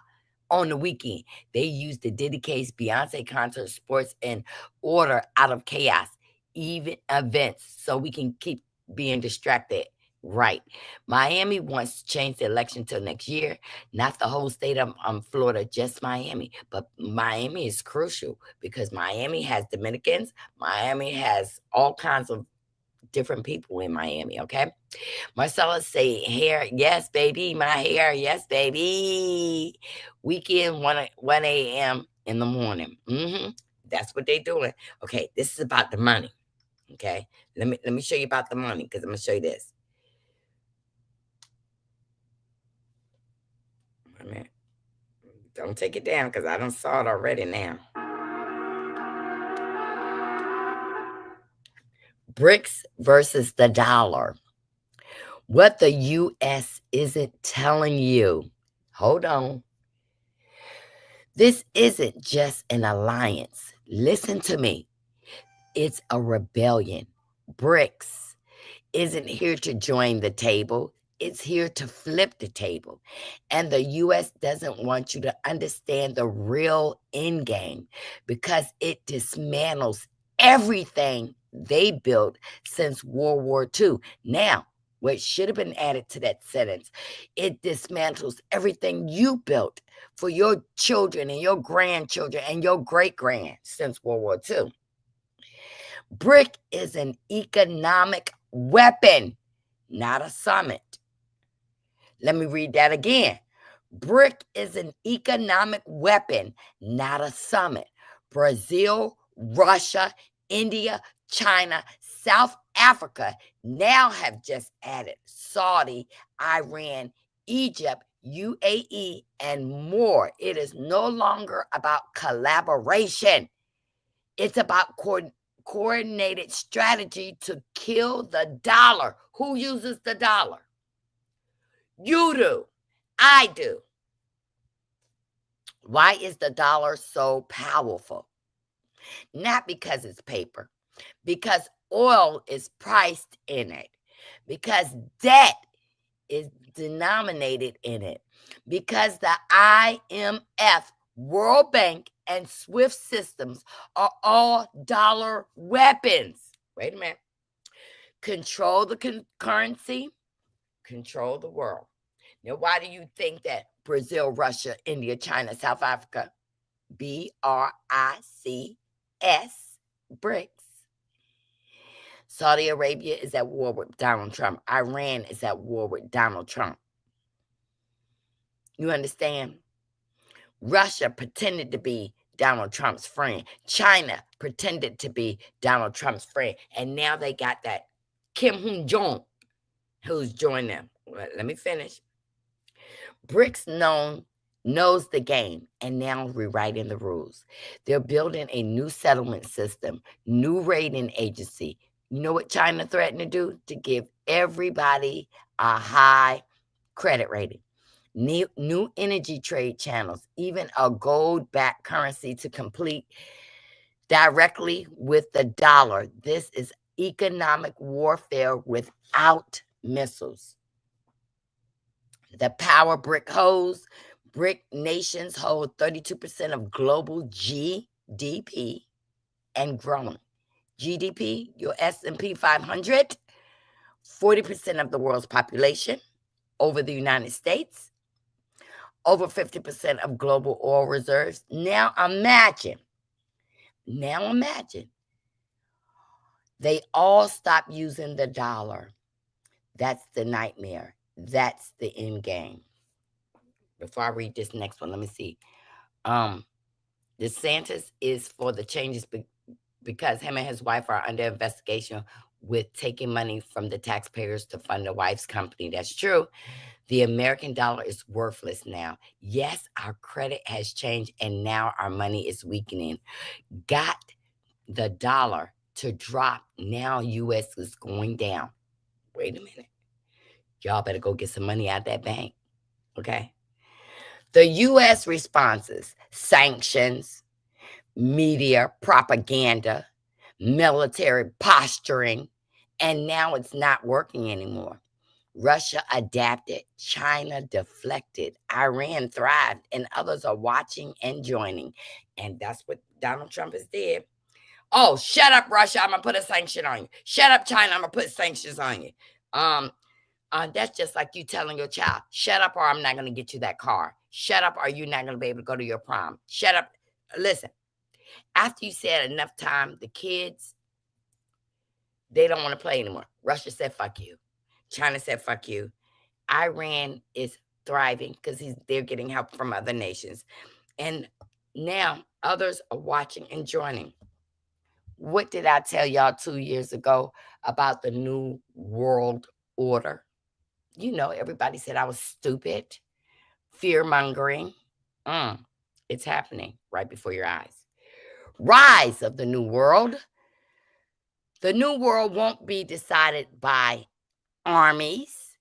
[SPEAKER 1] On the weekend, they use the Diddy case, Beyonce concert, sports, and order out of chaos, even events, so we can keep being distracted. Right. Miami wants to change the election till next year, not the whole state of Florida, just Miami. But Miami is crucial because Miami has Dominicans. Miami has all kinds of different people in Miami, okay? Marcella say, hair, yes, baby, my hair, yes, baby. Weekend, 1 a.m. in the morning. That's what they're doing. Okay, this is about the money, okay? Let me show you about the money because I'm going to show you this. Wait a minute. Don't take it down because I done saw it already now. BRICS versus the dollar. What the U.S. isn't telling you. Hold on. This isn't just an alliance. Listen to me. It's a rebellion. BRICS isn't here to join the table. It's here to flip the table. And the U.S. doesn't want you to understand the real end game because it dismantles everything they built since World War II. Now, what should have been added to that sentence, it dismantles everything you built for your children and your grandchildren and your great-grand since World War II. BRIC is an economic weapon, not a summit. Let me read that again. BRIC is an economic weapon, not a summit. Brazil, Russia, India, China, South Africa now have just added Saudi, Iran, Egypt, UAE, and more. It is no longer about collaboration. It's about coordinated strategy to kill the dollar. Who uses the dollar? You do. I do. Why is the dollar so powerful? Not because it's paper, because oil is priced in it, because debt is denominated in it, because the IMF, World Bank, and SWIFT systems are all dollar weapons. Wait a minute. Control the currency, control the world. Now, why do you think that Brazil, Russia, India, China, South Africa, BRICS, BRICS, Saudi Arabia is at war with Donald Trump. Iran is at war with Donald Trump. You understand? Russia pretended to be Donald Trump's friend. China pretended to be Donald Trump's friend. And now they got that Kim Jong who's joined them. Let me finish. BRICS knows the game and now rewriting the rules. They're building a new settlement system, new rating agency. You know what China threatened to do? To give everybody a high credit rating. New energy trade channels, even a gold-backed currency to compete directly with the dollar. This is economic warfare without missiles. The power BRIC holds. BRIC nations hold 32% of global GDP and growing. GDP, your S&P 500, 40% of the world's population over the United States, over 50% of global oil reserves. Now imagine, they all stop using the dollar. That's the nightmare. That's the end game. Before I read this next one, let me see. DeSantis is for the changes because him and his wife are under investigation with taking money from the taxpayers to fund the wife's company. That's true. The American dollar is worthless now. Yes, our credit has changed and now our money is weakening. Got the dollar to drop. Now U.S. is going down. Wait a minute. Y'all better go get some money out of that bank. Okay? The U.S. responses, sanctions, media propaganda, military posturing, and now it's not working anymore. Russia adapted, China deflected, Iran thrived, and others are watching and joining. And that's what Donald Trump has did. Oh, shut up, Russia. I'm going to put a sanction on you. Shut up, China. I'm going to put sanctions on you. That's just like you telling your child, shut up or I'm not going to get you that car. Shut up or you're not going to be able to go to your prom. Shut up. Listen, after you said enough time, the kids, they don't want to play anymore. Russia said, fuck you. China said, fuck you. Iran is thriving because they're getting help from other nations. And now others are watching and joining. What did I tell y'all 2 years ago about the new world order? You know, everybody said I was stupid, fear-mongering. It's happening right before your eyes. Rise of the new world. The new world won't be decided by armies.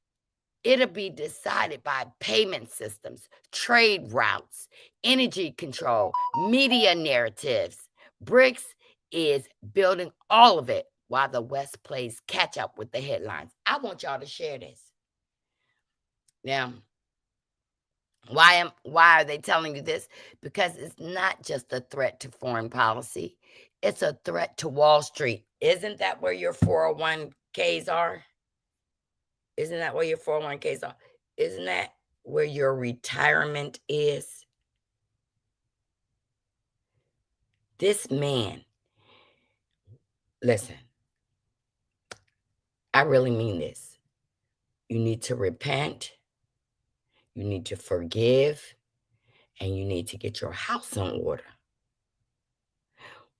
[SPEAKER 1] It'll be decided by payment systems, trade routes, energy control, media narratives. BRICS is building all of it while the West plays catch up with the headlines. I want y'all to share this. Now, why are they telling you this? Because it's not just a threat to foreign policy. It's a threat to Wall Street. Isn't that where your 401ks are? Isn't that where your 401ks are? Isn't that where your retirement is? This man, listen, I really mean this. You need to repent. You need to forgive. And you need to get your house in order.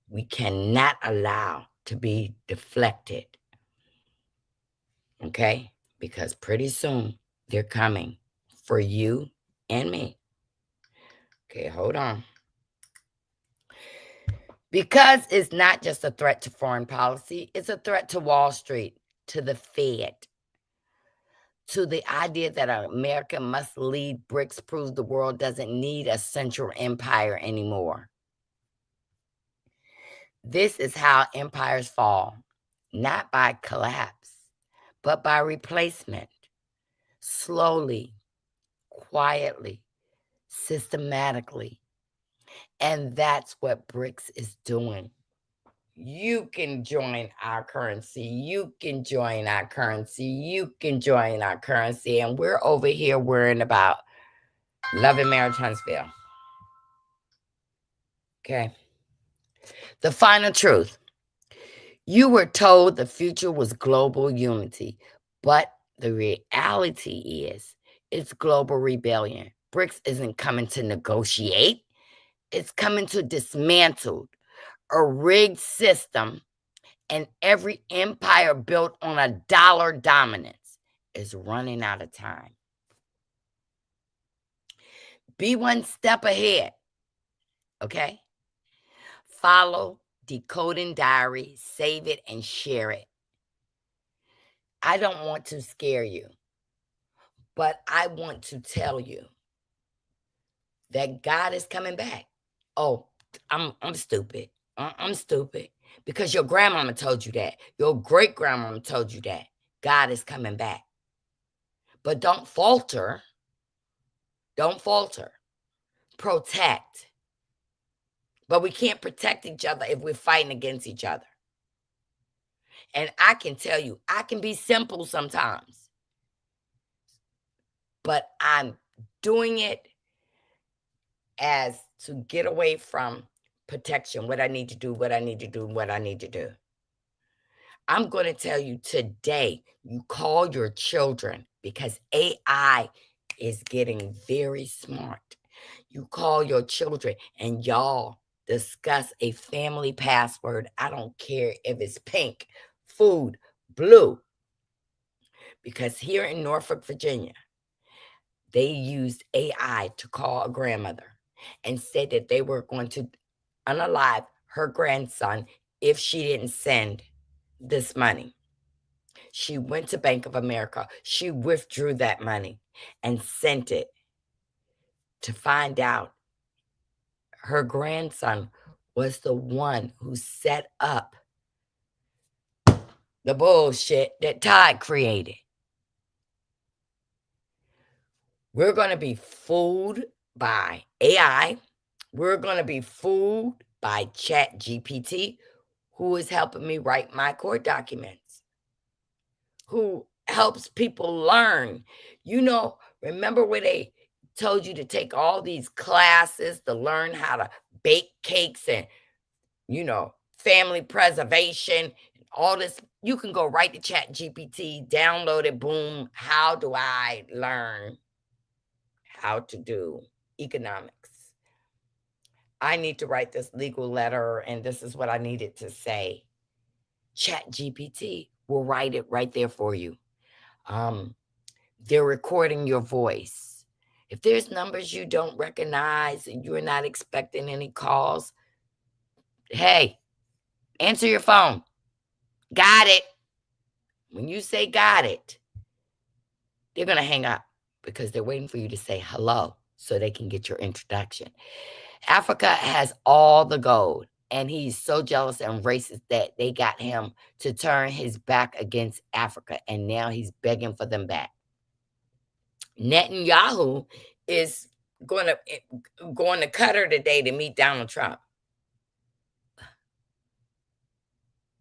[SPEAKER 1] We cannot allow to be deflected. Okay? Because pretty soon they're coming for you and me. Okay, hold on. Because it's not just a threat to foreign policy, it's a threat to Wall Street, to the Fed, to the idea that America must lead. BRICS proves the world doesn't need a central empire anymore. This is how empires fall, not by collapse, but by replacement, slowly, quietly, systematically. And that's what BRICS is doing. You can join our currency. You can join our currency. You can join our currency. And we're over here worrying about Love and Marriage Huntsville. Okay. The final truth. You were told the future was global unity, but the reality is it's global rebellion. BRICS isn't coming to negotiate. It's coming to dismantle a rigged system, and every empire built on a dollar dominance is running out of time. Be one step ahead, okay? Follow Decoding Diary, save it, and share it. I don't want to scare you, but I want to tell you that God is coming back. Oh, I'm stupid. I'm stupid because your grandmama told you that. Your great grandmama told you that. God is coming back. But don't falter. Don't falter. Protect. But we can't protect each other if we're fighting against each other. And I can tell you, I can be simple sometimes. But I'm doing it as to get away from protection, what I need to do, what I need to do, what I need to do. I'm going to tell you today, you call your children because AI is getting very smart. You call your children and y'all discuss a family password. I don't care if it's pink, food, blue. Because here in Norfolk, Virginia, they used AI to call a grandmother and said that they were going to unalive her grandson if she didn't send this money. She went to Bank of America. She withdrew that money and sent it to find out her grandson was the one who set up the bullshit that Todd created. We're going to be fooled by AI. We're going to be fooled by Chat GPT, who is helping me write my court documents, who helps people learn. Remember where they told you to take all these classes to learn how to bake cakes and, family preservation, all this. You can go right to Chat GPT, download it, boom. How do I learn how to do economics? I need to write this legal letter, and this is what I needed to say. Chat GPT will write it right there for you. They're recording your voice. If there's numbers you don't recognize and you're not expecting any calls, hey, answer your phone. Got it. When you say got it, they're going to hang up because they're waiting for you to say hello so they can get your introduction. Africa has all the gold, and he's so jealous and racist that they got him to turn his back against Africa, and now he's begging for them back. Netanyahu is going to Qatar today to meet Donald Trump.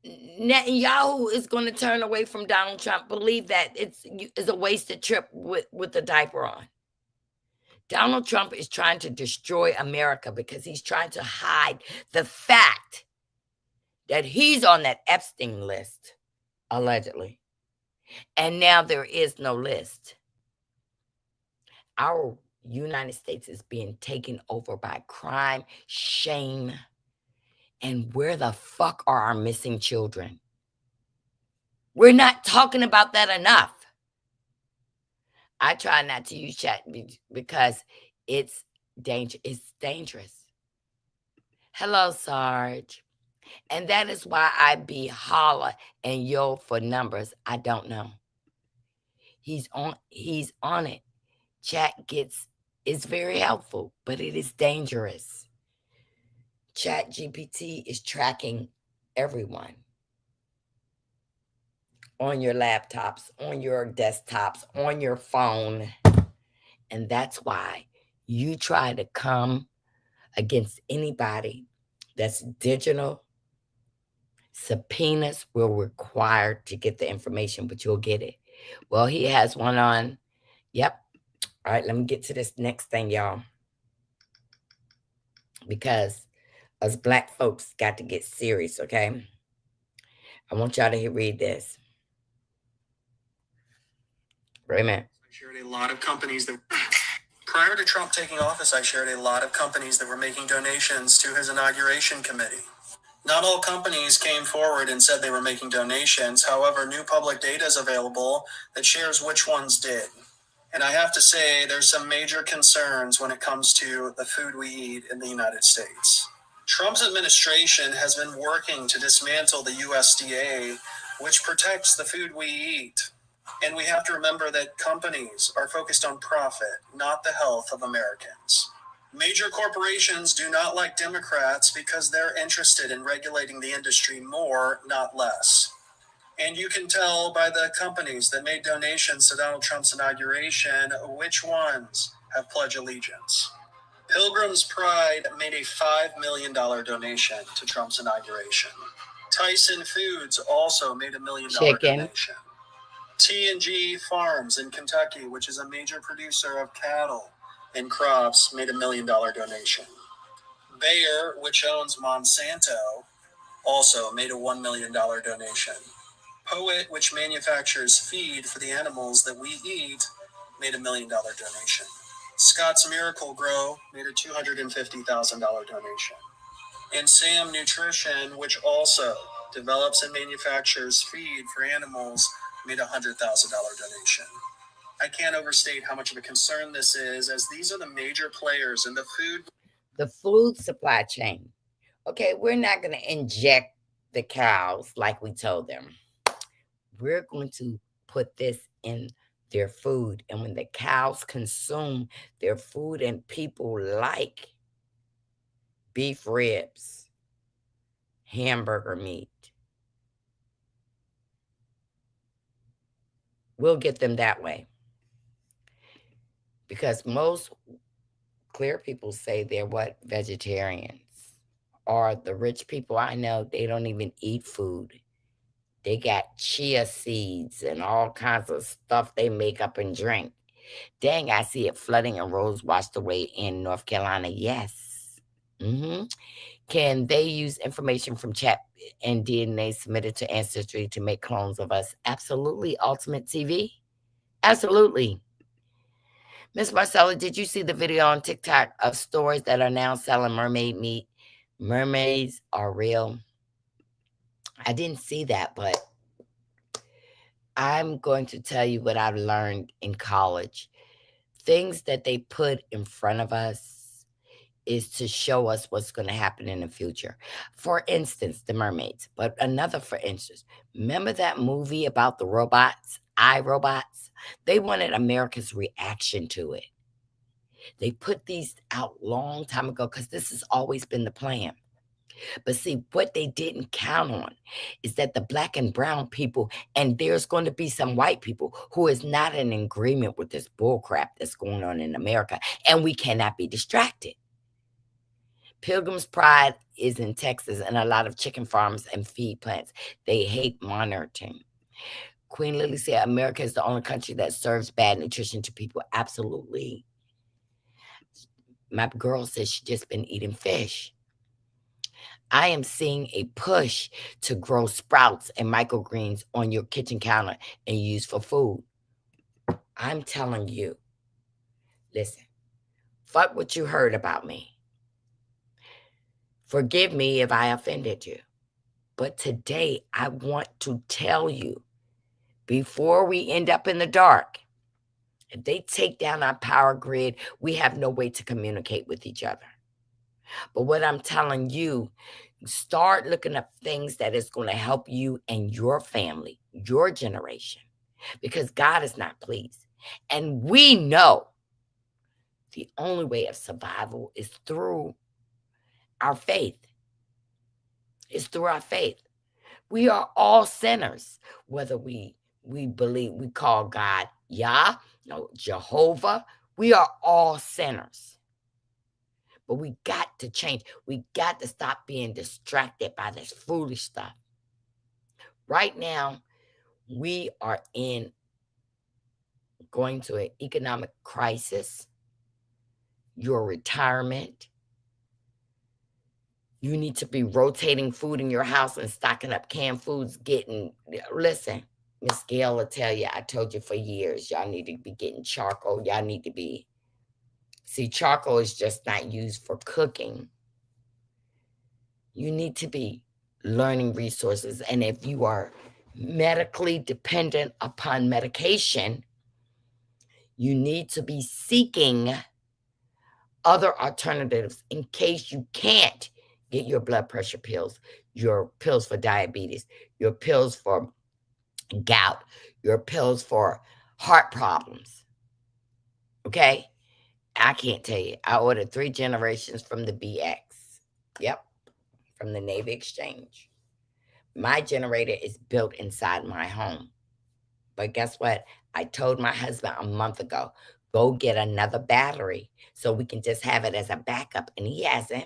[SPEAKER 1] Netanyahu is going to turn away from Donald Trump. Believe that it's a wasted trip with the diaper on. Donald Trump is trying to destroy America because he's trying to hide the fact that he's on that Epstein list, allegedly. And now there is no list. Our United States is being taken over by crime, shame, and where the fuck are our missing children? We're not talking about that enough. I try not to use chat because it's dangerous. Hello, Sarge. And that is why I be holla and yo for numbers. I don't know. He's on it. Chat is very helpful, but it is dangerous. Chat GPT is tracking everyone on your laptops, on your desktops, on your phone. And that's why you try to come against anybody that's digital. Subpoenas will require to get the information, but you'll get it. Well, he has one on. Yep. All right, let me get to this next thing, y'all. Because us black folks got to get serious, okay? I want y'all to read this. Wait a minute.
[SPEAKER 2] I shared a lot of companies that prior to Trump taking office, I shared a lot of companies that were making donations to his inauguration committee. Not all companies came forward and said they were making donations. However, new public data is available that shares which ones did. And I have to say, there's some major concerns when it comes to the food we eat in the United States. Trump's administration has been working to dismantle the USDA, which protects the food we eat. And we have to remember that companies are focused on profit, not the health of Americans. Major corporations do not like Democrats because they're interested in regulating the industry more, not less. And you can tell by the companies that made donations to Donald Trump's inauguration which ones have pledged allegiance. Pilgrim's Pride made a $5 million donation to Trump's inauguration. Tyson Foods also made $1 million donation. T&G Farms in Kentucky, which is a major producer of cattle and crops, made $1 million donation. Bayer, which owns Monsanto, also made a $1 million donation. Poet, which manufactures feed for the animals that we eat, made $1 million donation. Scott's Miracle Grow made a $250,000 donation. And Sam Nutrition, which also develops and manufactures feed for animals, made a $100,000 donation. I can't overstate how much of a concern this is, as these are the major players in the
[SPEAKER 1] food supply chain. Okay, we're not going to inject the cows like we told them. We're going to put this in their food. And when the cows consume their food and people like beef ribs, hamburger meat, we'll get them that way. Because most clear people say they're what? Vegetarians. Or the rich people I know, they don't even eat food. They got chia seeds and all kinds of stuff they make up and drink. Dang, I see it flooding and roads washed away in North Carolina. Yes. Can they use information from chat and DNA submitted to Ancestry to make clones of us? Absolutely. Ultimate TV? Absolutely. Miss Marcella, did you see the video on TikTok of stores that are now selling mermaid meat? Mermaids are real. I didn't see that, but I'm going to tell you what I've learned in college. Things that they put in front of us is to show us what's going to happen in the future. For instance, the mermaids. But another for instance, remember that movie about the robots, iRobots? They wanted America's reaction to it. They put these out long time ago because this has always been the plan. But see, what they didn't count on is that the black and brown people, and there's going to be some white people who is not in agreement with this bullcrap that's going on in America, and we cannot be distracted. Pilgrim's Pride is in Texas and a lot of chicken farms and feed plants. They hate monitoring. Queen Lily said America is the only country that serves bad nutrition to people. Absolutely. My girl says she's just been eating fish. I am seeing a push to grow sprouts and microgreens on your kitchen counter and use for food. I'm telling you, listen, fuck what you heard about me. Forgive me if I offended you. But today I want to tell you, before we end up in the dark, If they take down our power grid, we have no way to communicate with each other. But what I'm telling you, start looking up things that is going to help you and your family, your generation, because God is not pleased. And we know the only way of survival is through our faith. It's through our faith. We are all sinners, whether we believe we call God Yah, no, Jehovah. We are all sinners. But we got to change. We got to stop being distracted by this foolish stuff. Right now, we are going to an economic crisis, your retirement. You need to be rotating food in your house and stocking up canned foods, listen, Miss Gail will tell you, I told you for years, y'all need to be getting charcoal. Y'all need to be, see, charcoal is just not used for cooking. You need to be learning resources. And if you are medically dependent upon medication, you need to be seeking other alternatives in case you can't get your blood pressure pills, your pills for diabetes, your pills for gout, your pills for heart problems. Okay? I can't tell you. I ordered 3 generations from the BX. Yep, from the Navy Exchange. My generator is built inside my home. But guess what? I told my husband a month ago, go get another battery so we can just have it as a backup. And he hasn't.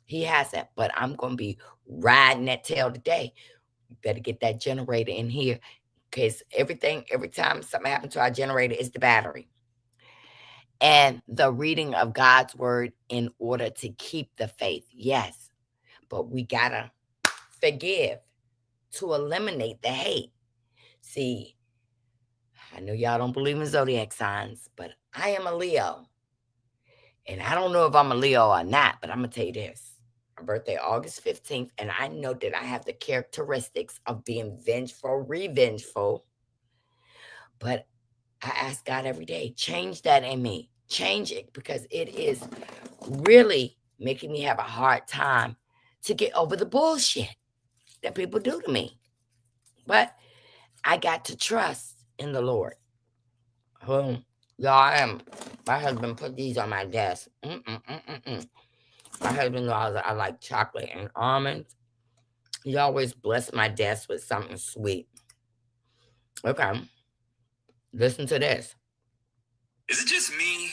[SPEAKER 1] He hasn't. But I'm going to be riding that tail today. You better get that generator in here because every time something happens to our generator, is the battery. And the reading of God's word in order to keep the faith. Yes. But we got to forgive to eliminate the hate. See, I know y'all don't believe in zodiac signs, but I am a Leo. And I don't know if I'm a Leo or not, but I'm going to tell you this. My birthday, August 15th, and I know that I have the characteristics of being vengeful, revengeful. But I ask God every day, change that in me. Change it because it is really making me have a hard time to get over the bullshit that people do to me. But I got to trust in the Lord. Y'all, my husband put these on my desk. My husband knows I like chocolate and almonds. He always bless my desk with something sweet. Okay, listen to this.
[SPEAKER 2] Is it just me,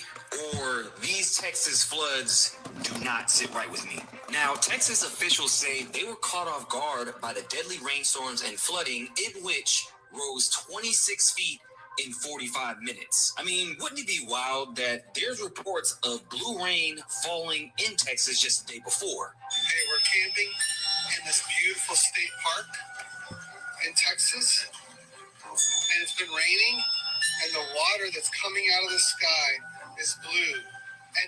[SPEAKER 2] or these Texas floods do not sit right with me? Now, Texas officials say they were caught off guard by the deadly rainstorms and flooding, in which rose 26 feet in 45 minutes. I mean, wouldn't it be wild that there's reports of blue rain falling in Texas just the day before?
[SPEAKER 3] Hey, we're camping in this beautiful state park in Texas, and it's been raining, and the water that's coming out of the sky is blue.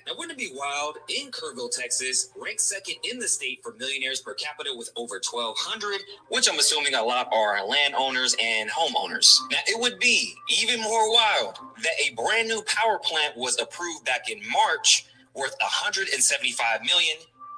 [SPEAKER 2] Now, wouldn't it be wild? In Kerrville, Texas, ranked second in the state for millionaires per capita with over 1,200, which I'm assuming a lot are landowners and homeowners. Now, it would be even more wild that a brand new power plant was approved back in March worth $175 million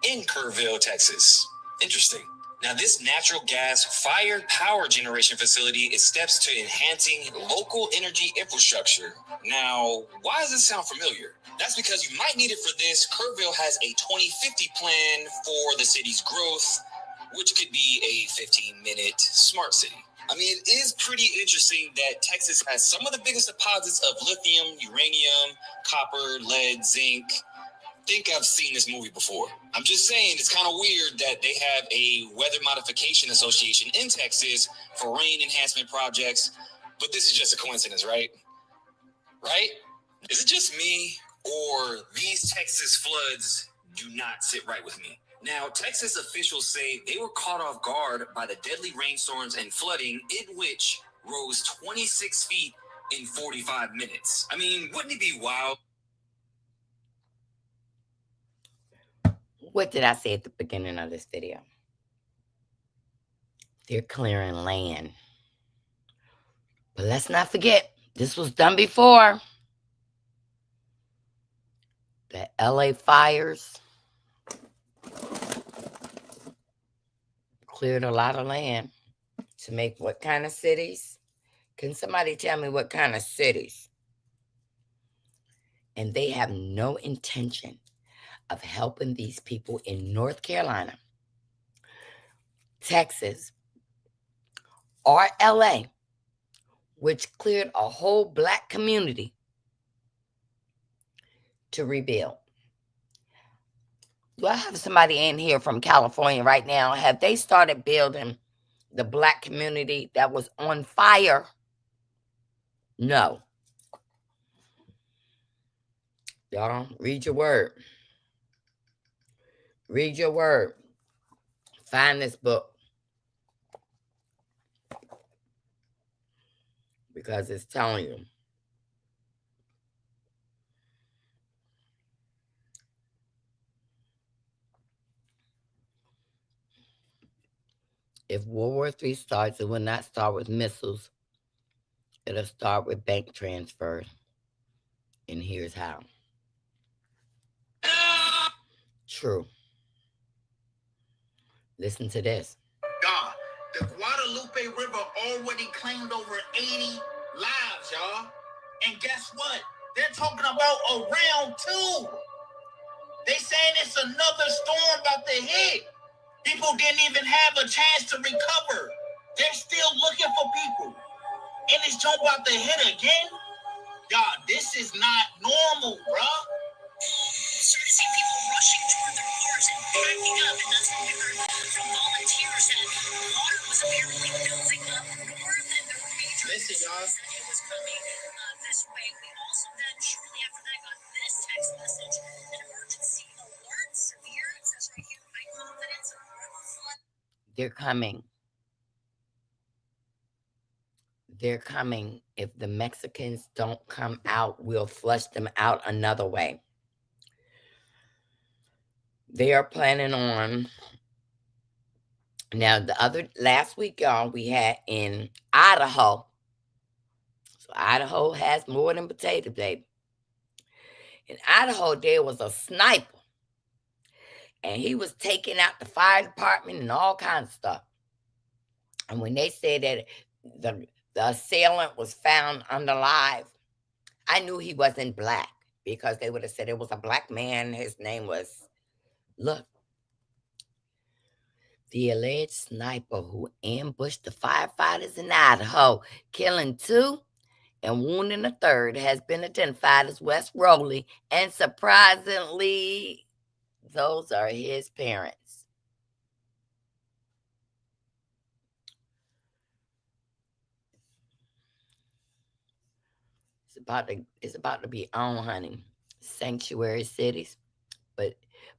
[SPEAKER 2] in Kerrville, Texas. Interesting. Now, this natural gas-fired power generation facility is steps to enhancing local energy infrastructure. Now, why does this sound familiar? That's because you might need it for this. Kerrville has a 2050 plan for the city's growth, which could be a 15-minute smart city. I mean, it is pretty interesting that Texas has some of the biggest deposits of lithium, uranium, copper, lead, zinc. I think I've seen this movie before. I'm just saying it's kind of weird that they have a weather modification association in Texas for rain enhancement projects, but this is just a coincidence, right? Right? Is it just me, or these Texas floods do not sit right with me? Now, Texas officials say they were caught off guard by the deadly rainstorms and flooding, in which rose 26 feet in 45 minutes. I mean, wouldn't it be wild?
[SPEAKER 1] What did I say at the beginning of this video? They're clearing land. But let's not forget, This was done before. The LA fires cleared a lot of land to make what kind of cities? Can somebody tell me what kind of cities? And they have no intention of helping these people in North Carolina, Texas, or LA, which cleared a whole black community to rebuild. Do I have somebody in here from California right now? Have they started building the black community that was on fire? No. Y'all, read your word. Read your word. Find this book. Because it's telling you. If World War III starts, it will not start with missiles. It'll start with bank transfers. And here's how. True. Listen to this.
[SPEAKER 2] God, the Guadalupe River already claimed over 80 lives, y'all. And guess what? They're talking about a round two. They saying it's another storm about to hit. People didn't even have a chance to recover. They're still looking for people. And it's jump about to hit again. God, this is not normal, bruh. Started to see people rushing toward their cars and backing up, and that's what we heard from volunteers that water was apparently building up north, and there were major concerns that it was coming this way. We also then, shortly after that, got this text message: an emergency alert, severe. It says right here, high confidence of river flood.
[SPEAKER 1] They're coming. They're coming. If the Mexicans don't come out, we'll flush them out another way. They are planning on. Now, last week, y'all, we had in Idaho. So Idaho has more than potato, baby. In Idaho, there was a sniper. And he was taking out the fire department and all kinds of stuff. And when they said that the assailant was found unalive, I knew he wasn't black because they would have said it was a black man. His name was, look, the alleged sniper who ambushed the firefighters in Idaho, killing 2 and wounding a 3rd, has been identified as Wes Rowley, and surprisingly, those are his parents. It's about to be on, honey. Sanctuary cities.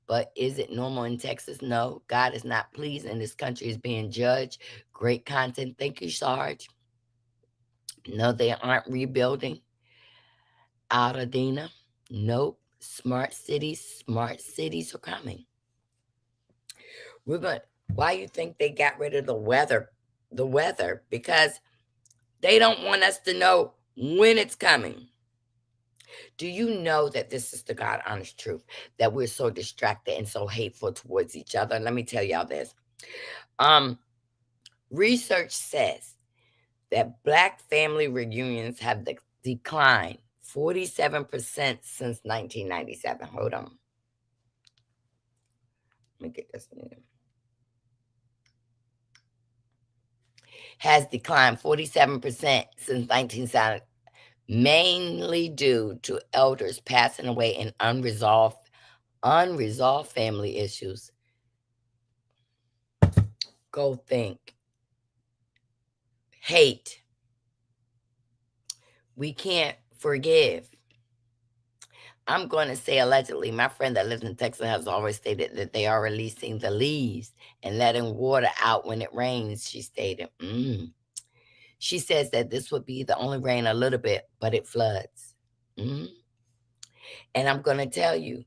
[SPEAKER 1] But is it normal in Texas? No. God is not pleased, and this country is being judged. Great content. Thank you, Sarge. No, they aren't rebuilding Altadena. Nope. Smart cities are coming. Why you think they got rid of the weather? Because they don't want us to know when it's coming. Do you know that this is the God honest truth, that we're so distracted and so hateful towards each other? Let me tell y'all this. Research says that Black family reunions have declined 47% since 1997. Hold on. Let me get this. Has declined 47% since 1970, mainly due to elders passing away and unresolved family issues. Go think. Hate. We can't forgive. I'm going to say allegedly. My friend that lives in Texas has always stated that they are releasing the leaves and letting water out when it rains, she stated. She says that this would be the only rain a little bit, but it floods. And I'm going to tell you,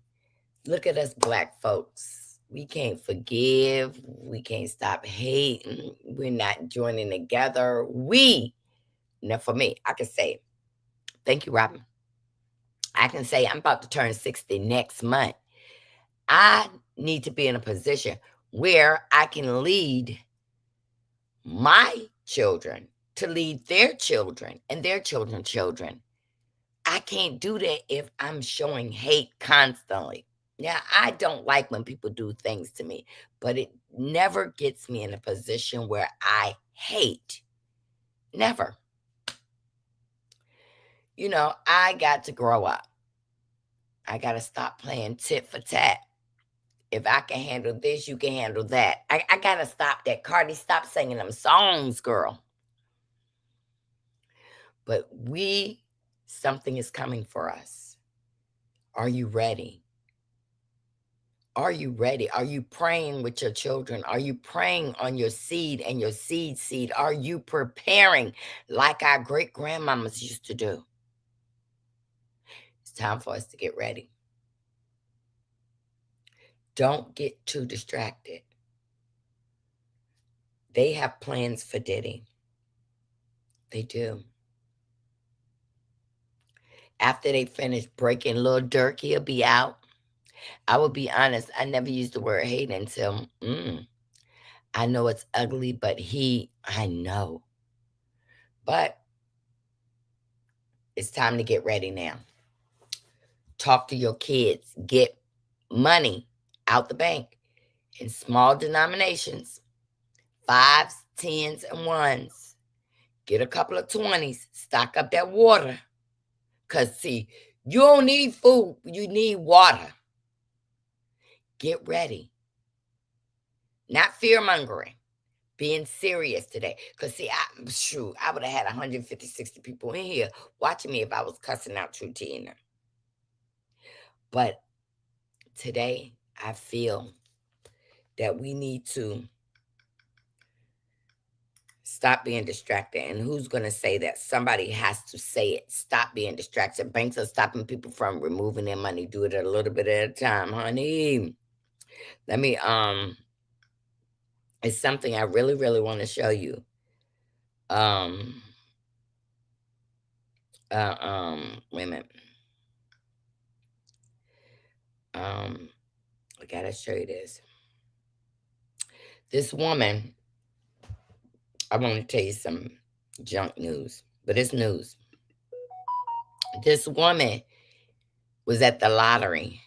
[SPEAKER 1] look at us Black folks. We can't forgive. We can't stop hating. We're not joining together. Now for me, I can say it. Thank you, Robin. I can say I'm about to turn 60 next month. I need to be in a position where I can lead my children to lead their children and their children's children. I can't do that if I'm showing hate constantly. Now, I don't like when people do things to me, but it never gets me in a position where I hate. Never. I got to grow up. I got to stop playing tit for tat. If I can handle this, you can handle that. I got to stop that. Cardi, stop singing them songs, girl. But something is coming for us. Are you ready? Are you ready? Are you praying with your children? Are you praying on your seed and your seed? Are you preparing like our great grandmamas used to do? It's time for us to get ready. Don't get too distracted. They have plans for Diddy. They do. After they finish breaking, Lil Durk, he'll be out. I will be honest, I never used the word hate until, I know it's ugly, but I know. But it's time to get ready now. Talk to your kids. Get money out the bank in small denominations, 5s, 10s, and 1s. Get a couple of 20s. Stock up that water. Because, see, you don't need food. You need water. Get ready. Not fear-mongering. Being serious today. Because, see, I would have had 150, 60 people in here watching me if I was cussing out True Tina. But today, I feel that we need to stop being distracted. And who's going to say that? Somebody has to say it. Stop being distracted. Banks are stopping people from removing their money. Do it a little bit at a time, honey. Let me, it's something I really, really want to show you. Wait a minute. I gotta show you this. This woman, I want to tell you some junk news, but it's news. This woman was at the lottery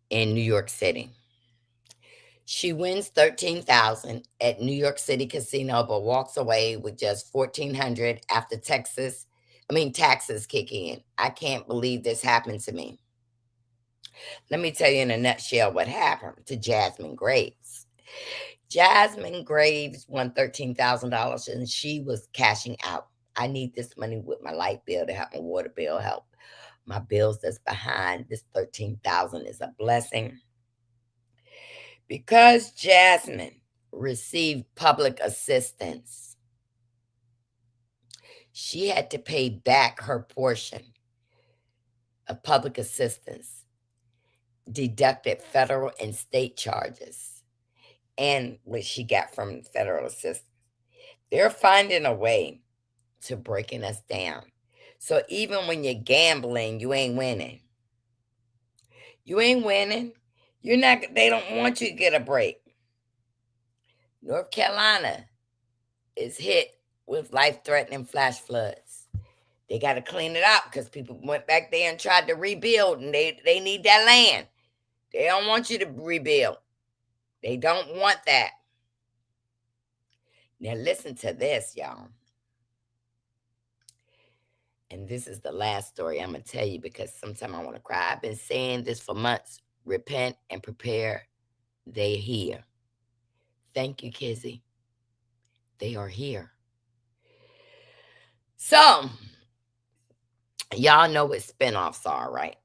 [SPEAKER 1] in New York City. She wins $13,000 at New York City casino, but walks away with just $1,400 after taxes kick in. I can't believe this happened to me. Let me tell you in a nutshell what happened to Jasmine Graves. Jasmine Graves won $13,000 and she was cashing out. I need this money with my light bill to help my water bill help my bills that's behind. This $13,000 is a blessing. Because Jasmine received public assistance, she had to pay back her portion of public assistance, deducted federal and state charges, and what she got from federal assistance. They're finding a way to breaking us down. So even when you're gambling, you ain't winning. You ain't winning. They don't want you to get a break. North Carolina is hit with life-threatening flash floods. They got to clean it out because people went back there and tried to rebuild, and they need that land. They don't want you to rebuild. They don't want that. Now listen to this, y'all. And this is the last story I'm going to tell you because sometimes I want to cry. I've been saying this for months. Repent and prepare. They're here. Thank you, Kizzy. They are here. So, y'all know what spinoffs are, right?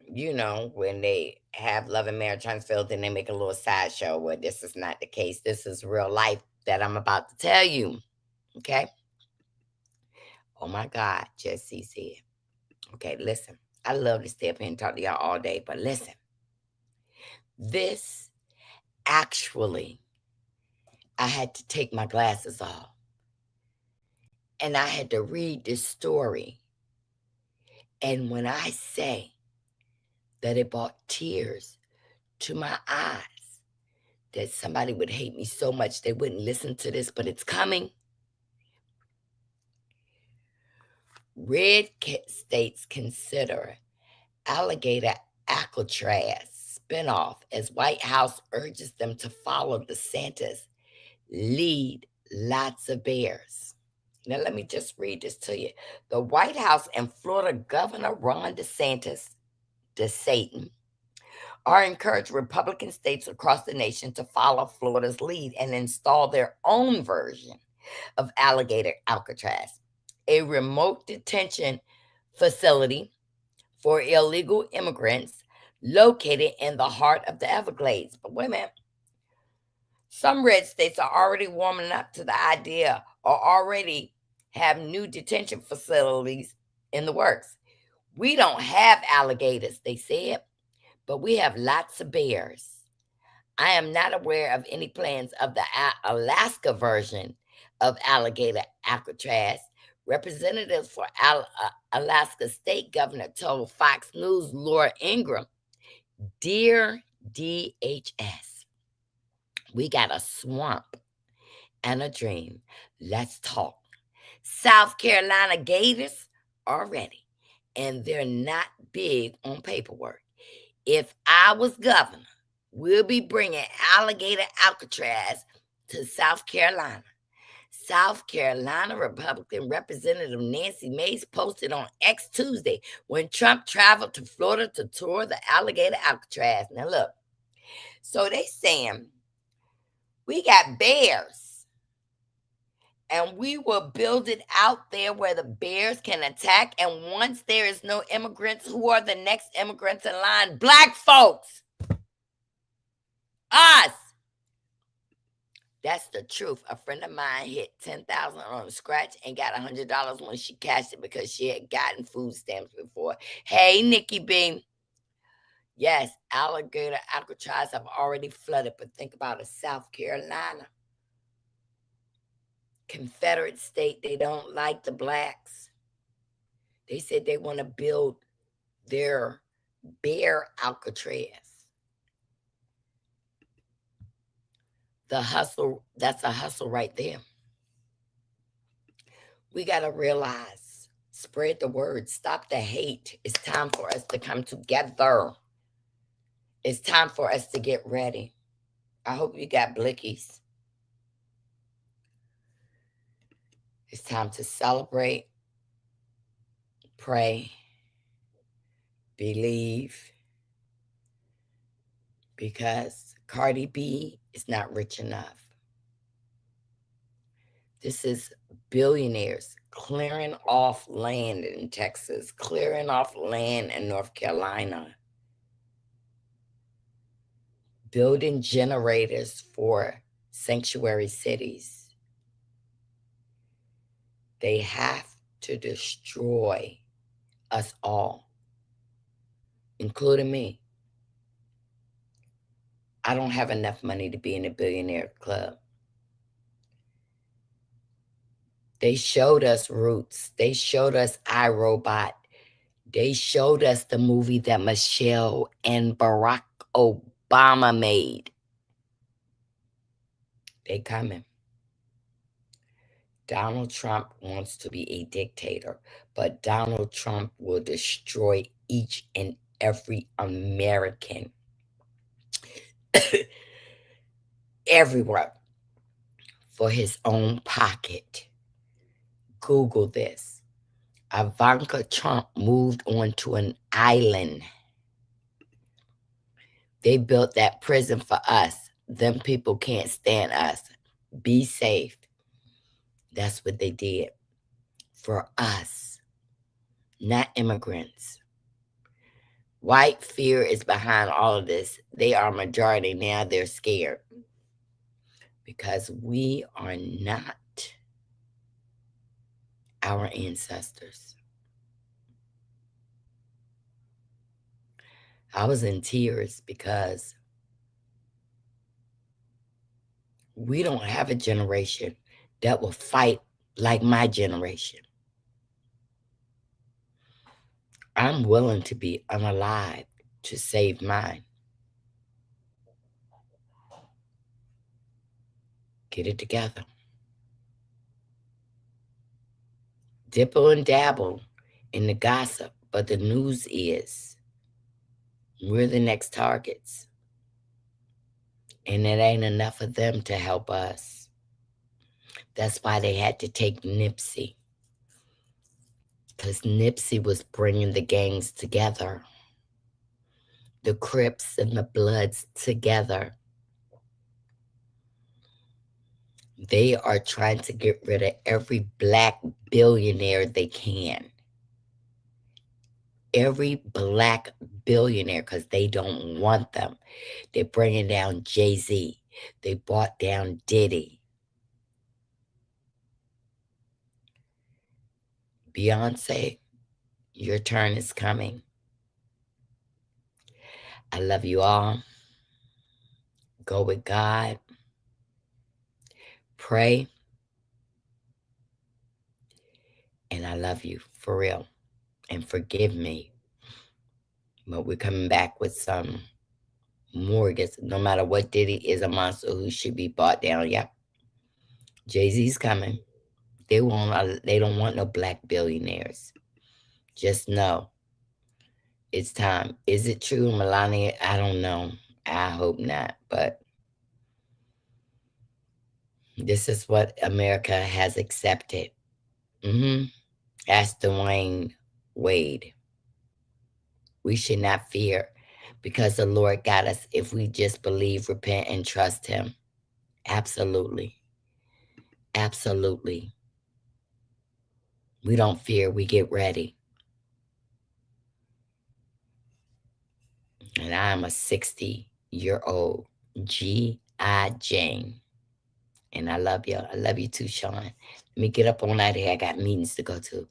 [SPEAKER 1] When they have Love and Marriage Huntsville, then they make a little sideshow where this is not the case. This is real life that I'm about to tell you. Okay? Oh my God, Jesse said. Okay, listen. I love to stay up here and talk to y'all all day, but listen. This actually, I had to take my glasses off. And I had to read this story. And when I say that it brought tears to my eyes, that somebody would hate me so much they wouldn't listen to this, but it's coming. Red states consider alligator Alcatraz spinoff as White House urges them to follow DeSantis lead lots of bears. Now, let me just read this to you. The White House and Florida Governor Ron DeSantis, Satan, are encouraging Republican states across the nation to follow Florida's lead and install their own version of alligator Alcatraz, a remote detention facility for illegal immigrants located in the heart of the Everglades. But wait a minute. Some red states are already warming up to the idea or already have new detention facilities in the works. We don't have alligators, they said, but we have lots of bears. I am not aware of any plans of the Alaska version of alligator Alcatraz. Representatives for Alaska State Governor told Fox News' Laura Ingraham, "Dear DHS, we got a swamp and a dream. Let's talk. South Carolina Gators are ready, and they're not big on paperwork. If I was governor, we'll be bringing alligator Alcatraz to South Carolina." South Carolina Republican Representative Nancy Mace posted on X Tuesday when Trump traveled to Florida to tour the alligator Alcatraz. Now look, so they saying we got bears and we will build it out there where the bears can attack. And once there is no immigrants, who are the next immigrants in line? Black folks. Us. That's the truth. A friend of mine hit $10,000 on a scratch and got $100 when she cashed it because she had gotten food stamps before. Hey, Nikki B. Yes, alligator Alcatraz have already flooded, but think about it, South Carolina. Confederate state, they don't like the blacks. They said they want to build their bear Alcatraz. The hustle, that's a hustle right there. We got to realize, spread the word, stop the hate. It's time for us to come together. It's time for us to get ready. I hope you got blickies. It's time to celebrate, pray, believe, because Cardi B is not rich enough. This is billionaires clearing off land in Texas, clearing off land in North Carolina, building generators for sanctuary cities. They have to destroy us all, including me. I don't have enough money to be in a billionaire club. They showed us Roots. They showed us iRobot. They showed us the movie that Michelle and Barack Obama made. They coming. Donald Trump wants to be a dictator, but Donald Trump will destroy each and every American everywhere for his own pocket. Google this. Ivanka Trump moved onto an island. They built that prison for us. Them people can't stand us. Be safe. That's what they did for us, not immigrants. White fear is behind all of this. They are majority now. They're scared because we are not our ancestors. I was in tears because we don't have a generation that will fight like my generation. I'm willing to be unalive to save mine. Get it together. Dipple and dabble in the gossip, but the news is we're the next targets. And it ain't enough of them to help us. That's why they had to take Nipsey. Because Nipsey was bringing the gangs together. The Crips and the Bloods together. They are trying to get rid of every black billionaire they can. Every black billionaire, because they don't want them. They're bringing down Jay-Z. They brought down Diddy. Beyonce, your turn is coming. I love you all. Go with God. Pray. And I love you for real. And forgive me. But we're coming back with some more. No matter what, Diddy is a monster who should be brought down. Yep. Jay-Z's coming. They don't want no black billionaires. Just know it's time. Is it true, Melania? I don't know. I hope not. But this is what America has accepted. Ask Dwayne Wade. We should not fear because the Lord got us if we just believe, repent, and trust him. Absolutely. Absolutely. We don't fear. We get ready. And I'm a 60-year-old G.I. Jane. And I love you. I love you too, Sean. Let me get up on out of here. I got meetings to go to.